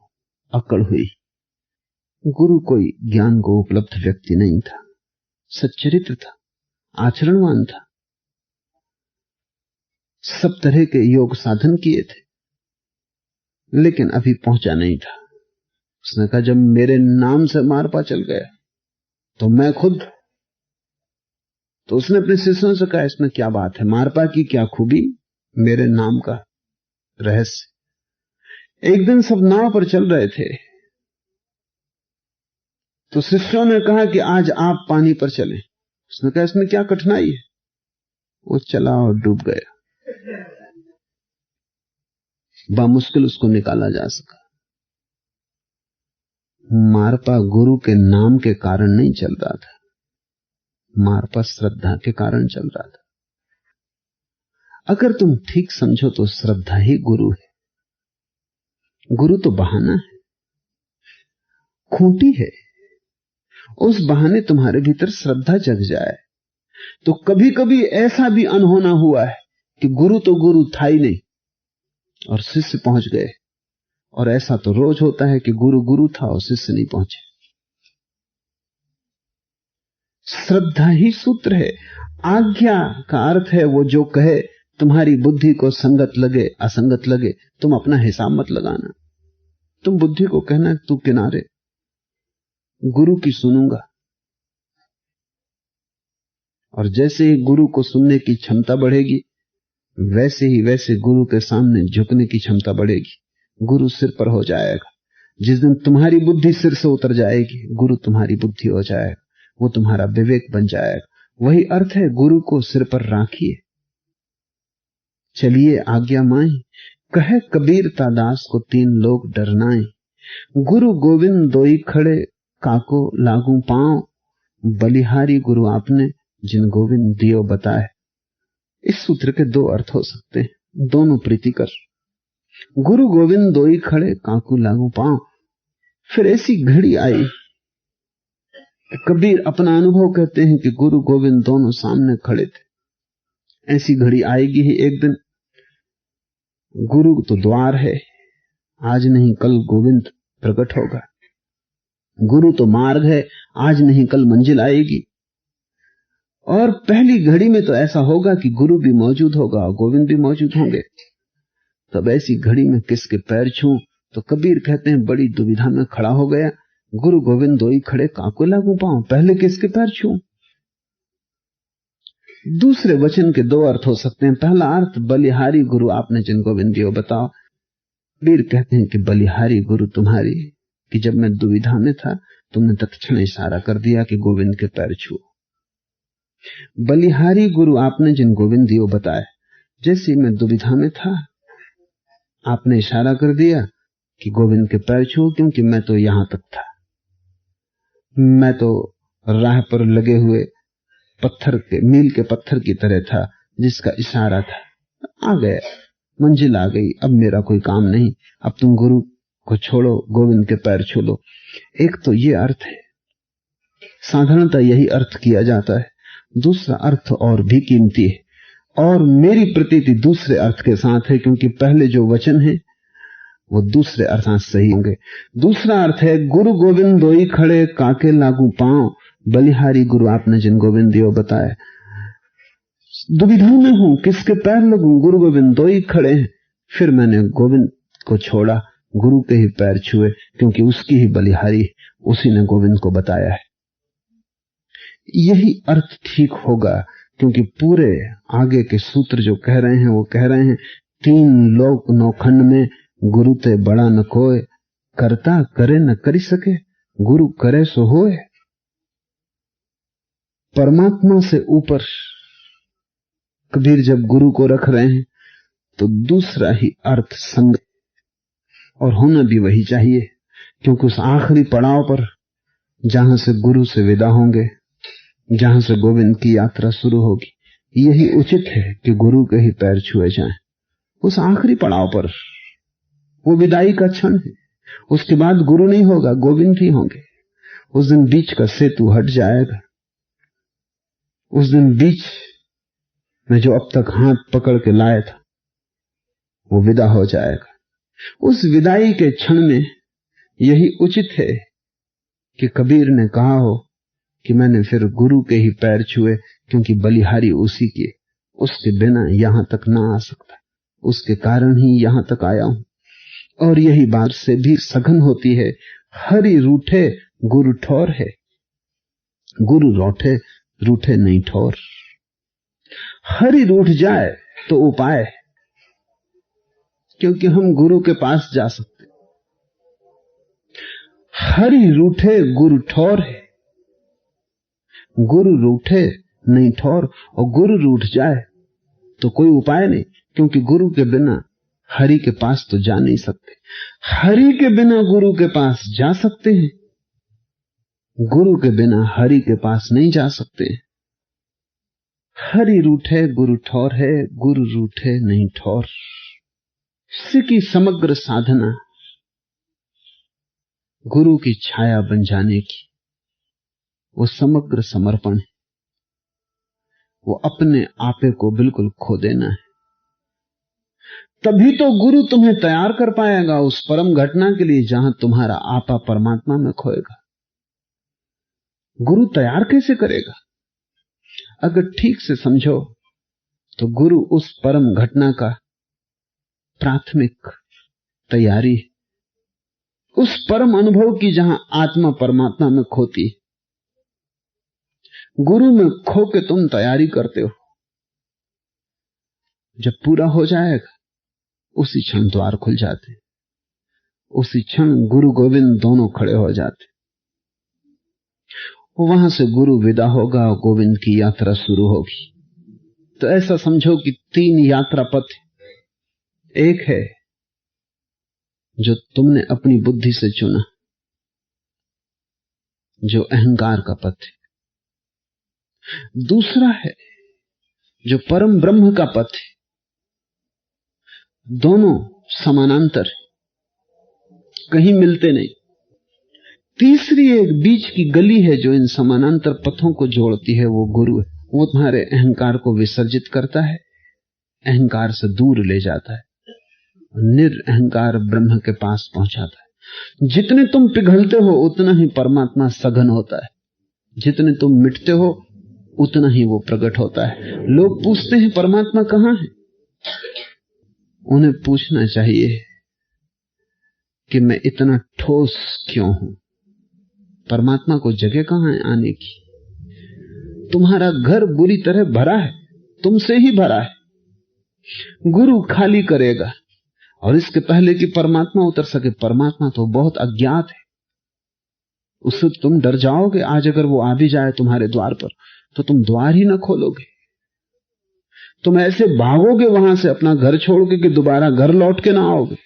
अकड़ हुई। गुरु कोई ज्ञान को उपलब्ध व्यक्ति नहीं था, सच्चरित्र था, आचरणवान था, सब तरह के योग साधन किए थे, लेकिन अभी पहुंचा नहीं था। उसने कहा जब मेरे नाम से मारपा चल गया तो मैं खुद। तो उसने अपने शिष्यों से कहा इसमें क्या बात है, मारपा की क्या खूबी, मेरे नाम का रहस्य। एक दिन सब नाव पर चल रहे थे तो शिष्यों ने कहा कि आज आप पानी पर चलें। उसने कहा इसमें क्या कठिनाई है। वो चला और डूब गया। बामुश्किल उसको निकाला जा सका। मारपा गुरु के नाम के कारण नहीं चल रहा था, मारपा श्रद्धा के कारण चल रहा था। अगर तुम ठीक समझो तो श्रद्धा ही गुरु है। गुरु तो बहाना है, खूंटी है। उस बहाने तुम्हारे भीतर श्रद्धा जग जाए तो कभी कभी ऐसा भी अनहोना हुआ है कि गुरु तो गुरु था ही नहीं और शिष्य पहुंच गए। और ऐसा तो रोज होता है कि गुरु गुरु था और शिष्य नहीं पहुंचे। श्रद्धा ही सूत्र है। आज्ञा का अर्थ है वो जो कहे, तुम्हारी बुद्धि को संगत लगे असंगत लगे, तुम अपना हिसाब मत लगाना। तुम बुद्धि को कहना तू किनारे, गुरु की सुनूंगा। और जैसे ही गुरु को सुनने की क्षमता बढ़ेगी वैसे गुरु के सामने झुकने की क्षमता बढ़ेगी। गुरु सिर पर हो जाएगा। जिस दिन तुम्हारी बुद्धि सिर से उतर जाएगी गुरु तुम्हारी बुद्धि हो जाएगा, वो तुम्हारा विवेक बन जाएगा। वही अर्थ है गुरु को सिर पर राखिए, चलिए आज्ञा माई। कहे कबीर तादास को तीन लोग डरनाए, गुरु गोविंद दोई खड़े काको लागू पांव, बलिहारी गुरु आपने जिन गोविंद दियो बताए। इस सूत्र के दो अर्थ हो सकते हैं, दोनों प्रीतिकर। गुरु गोविंद दोई खड़े काकू लागू पांव। फिर ऐसी घड़ी आई, कबीर अपना अनुभव कहते हैं कि गुरु गोविंद दोनों सामने खड़े थे। ऐसी घड़ी आएगी ही एक दिन। गुरु तो द्वार है, आज नहीं कल गोविंद प्रकट होगा। गुरु तो मार्ग है, आज नहीं कल मंजिल आएगी। और पहली घड़ी में तो ऐसा होगा कि गुरु भी मौजूद होगा और गोविंद भी मौजूद होंगे। तब ऐसी घड़ी में किसके पैर छूं? तो कबीर कहते हैं बड़ी दुविधा में खड़ा हो गया। गुरु गोविंद दोई खड़े काको लागू पांव, पहले किसके पैर छूं? दूसरे वचन के दो अर्थ हो सकते हैं। पहला अर्थ बलिहारी गुरु आपने जिन गोविंद दियो बताओ। कबीर कहते हैं कि बलिहारी गुरु तुम्हारी, कि जब मैं दुविधा में था तुमने तत्क्षण इशारा कर दिया कि गोविंद के पैर छुओ। बलिहारी गुरु आपने जिन गोविंद दियो बताए। जैसी मैं दुविधा में था, आपने इशारा कर दिया कि गोविंद के पैर छू, क्योंकि मैं तो यहां तक था। मैं तो राह पर लगे हुए पत्थर के, मील के पत्थर की तरह था जिसका इशारा था। आ गया, मंजिल आ गई, अब मेरा कोई काम नहीं, अब तुम गुरु को छोड़ो, गोविंद के पैर छू लो। एक तो ये अर्थ है, साधारणतः यही अर्थ किया जाता है। दूसरा अर्थ और भी कीमती है, और मेरी प्रतीति दूसरे अर्थ के साथ है, क्योंकि पहले जो वचन है वो दूसरे अर्थात सही होंगे। दूसरा अर्थ है, गुरु गोविंद दोई खड़े काके लागू पांव, बलिहारी गुरु आपने जिन गोविंद दियो बताया। दुविधा में हूं, किसके पैर लगूं? गुरु गोविंद दोई खड़े हैं। फिर मैंने गोविंद को छोड़ा, गुरु के ही पैर छुए, क्योंकि उसकी ही बलिहारी, उसी ने गोविंद को बताया है। यही अर्थ ठीक होगा, क्योंकि पूरे आगे के सूत्र जो कह रहे हैं वो कह रहे हैं, तीन लोक नौखंड में गुरु ते बड़ा न कोय, करता करे न करी सके, गुरु करे सो होए। परमात्मा से ऊपर कबीर जब गुरु को रख रहे हैं तो दूसरा ही अर्थ संग, और होना भी वही चाहिए, क्योंकि उस आखिरी पड़ाव पर जहां से गुरु से विदा होंगे, जहां से गोविंद की यात्रा शुरू होगी, यही उचित है कि गुरु के ही पैर छुए जाएं। उस आखिरी पड़ाव पर वो विदाई का क्षण है, उसके बाद गुरु नहीं होगा, गोविंद ही होंगे। उस दिन बीच का सेतु हट जाएगा, उस दिन बीच में जो अब तक हाथ पकड़ के लाया था वो विदा हो जाएगा। उस विदाई के क्षण में यही उचित है कि कबीर ने कहा हो कि मैंने फिर गुरु के ही पैर छुए, क्योंकि बलिहारी उसी की, उसके बिना यहां तक ना आ सकता, उसके कारण ही यहां तक आया हूं। और यही बात से भी सघन होती है, हरि रूठे गुरु ठौर है, गुरु लौटे रूठे नहीं ठौर। हरि रूठ जाए तो उपाय, क्योंकि हम गुरु के पास जा सकते। हरि रूठे गुरु ठौर है, गुरु रूठे नहीं ठौर। और गुरु रूठ जाए तो कोई उपाय नहीं, क्योंकि गुरु के बिना हरि के पास तो जा नहीं सकते। हरि के बिना गुरु के पास जा सकते हैं, गुरु के बिना हरि के पास नहीं जा सकते। हरि रूठे गुरु ठौर है, गुरु रूठे नहीं ठौर। की समग्र साधना गुरु की छाया बन जाने की, वो समग्र समर्पण है, वो अपने आपे को बिल्कुल खो देना है। तभी तो गुरु तुम्हें तैयार कर पाएगा उस परम घटना के लिए जहां तुम्हारा आपा परमात्मा में खोएगा। गुरु तैयार कैसे करेगा? अगर ठीक से समझो तो गुरु उस परम घटना का प्राथमिक तैयारी, उस परम अनुभव की जहां आत्मा परमात्मा में खोती। गुरु में खो के तुम तैयारी करते हो, जब पूरा हो जाएगा उसी क्षण द्वार खुल जाते, उसी क्षण गुरु गोविंद दोनों खड़े हो जाते। वहां से गुरु विदा होगा और गोविंद की यात्रा शुरू होगी। तो ऐसा समझो कि तीन यात्रा पथ, एक है जो तुमने अपनी बुद्धि से चुना, जो अहंकार का पथ है। दूसरा है जो परम ब्रह्म का पथ है, दोनों समानांतर है, कहीं मिलते नहीं। तीसरी एक बीच की गली है जो इन समानांतर पथों को जोड़ती है, वो गुरु है। वो तुम्हारे अहंकार को विसर्जित करता है, अहंकार से दूर ले जाता है, निरअहंकार ब्रह्म के पास पहुंचाता है। जितने तुम पिघलते हो उतना ही परमात्मा सघन होता है, जितने तुम मिटते हो उतना ही वो प्रकट होता है। लोग पूछते हैं परमात्मा कहां है? उन्हें पूछना चाहिए कि मैं इतना ठोस क्यों हूं? परमात्मा को जगह कहां है आने की? तुम्हारा घर बुरी तरह भरा है, तुमसे ही भरा है। गुरु खाली करेगा, और इसके पहले कि परमात्मा उतर सके, परमात्मा तो बहुत अज्ञात है, उससे तुम डर जाओगे। आज अगर वो आ भी जाए तुम्हारे द्वार पर तो तुम द्वार ही ना खोलोगे। तुम ऐसे भागोगे वहां से अपना घर छोड़ के कि दोबारा घर लौट के ना आओगे,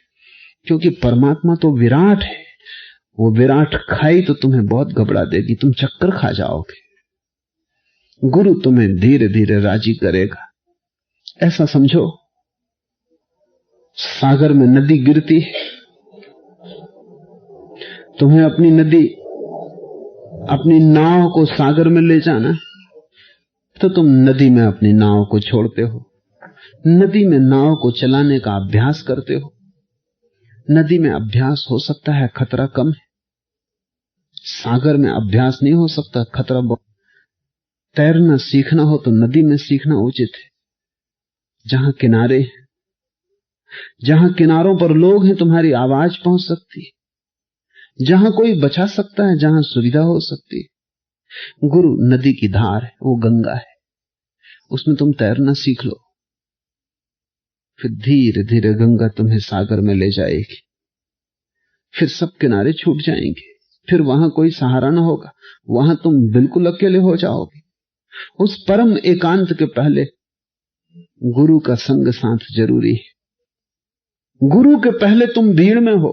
क्योंकि परमात्मा तो विराट है। वो विराट खाई तो तुम्हें बहुत घबरा देगी, तुम चक्कर खा जाओगे। गुरु तुम्हें धीरे धीरे राजी करेगा। ऐसा समझो, सागर में नदी गिरती है, तुम्हें अपनी नदी, अपनी नाव को सागर में ले जाना, तो तुम नदी में अपनी नाव को छोड़ते हो, नदी में नाव को चलाने का अभ्यास करते हो। नदी में अभ्यास हो सकता है, खतरा कम है। सागर में अभ्यास नहीं हो सकता, खतरा बहुत। तैरना सीखना हो तो नदी में सीखना उचित है, जहां किनारे, जहां किनारों पर लोग हैं, तुम्हारी आवाज पहुंच सकती है, जहां कोई बचा सकता है, जहां सुविधा हो सकती है। गुरु नदी की धार है, वो गंगा है, उसमें तुम तैरना सीख लो, फिर धीरे धीरे गंगा तुम्हें सागर में ले जाएगी। फिर सब किनारे छूट जाएंगे, फिर वहां कोई सहारा न होगा, वहां तुम बिल्कुल अकेले हो जाओगे। उस परम एकांत के पहले गुरु का संग साथ जरूरी है। गुरु के पहले तुम भीड़ में हो।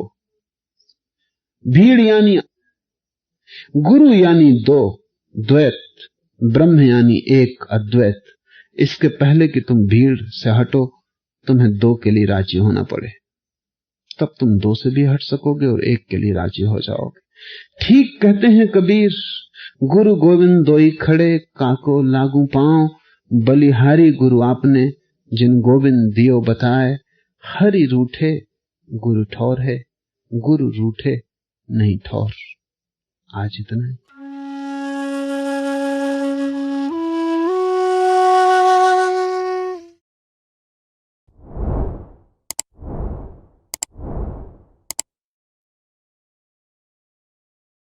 भीड़ यानी गुरु यानी दो, द्वैत, ब्रह्म यानी एक, अद्वैत। इसके पहले कि तुम भीड़ से हटो, तुम्हें दो के लिए राजी होना पड़े, तब तुम दो से भी हट सकोगे और एक के लिए राजी हो जाओगे। ठीक कहते हैं कबीर, गुरु गोविंद दोई खड़े, काको लागू पांव, बलिहारी गुरु आपने, जिन गोविंद दियो बताए, हरि रूठे गुरु ठौर है, गुरु रूठे नहीं ठौर। आज इतना है।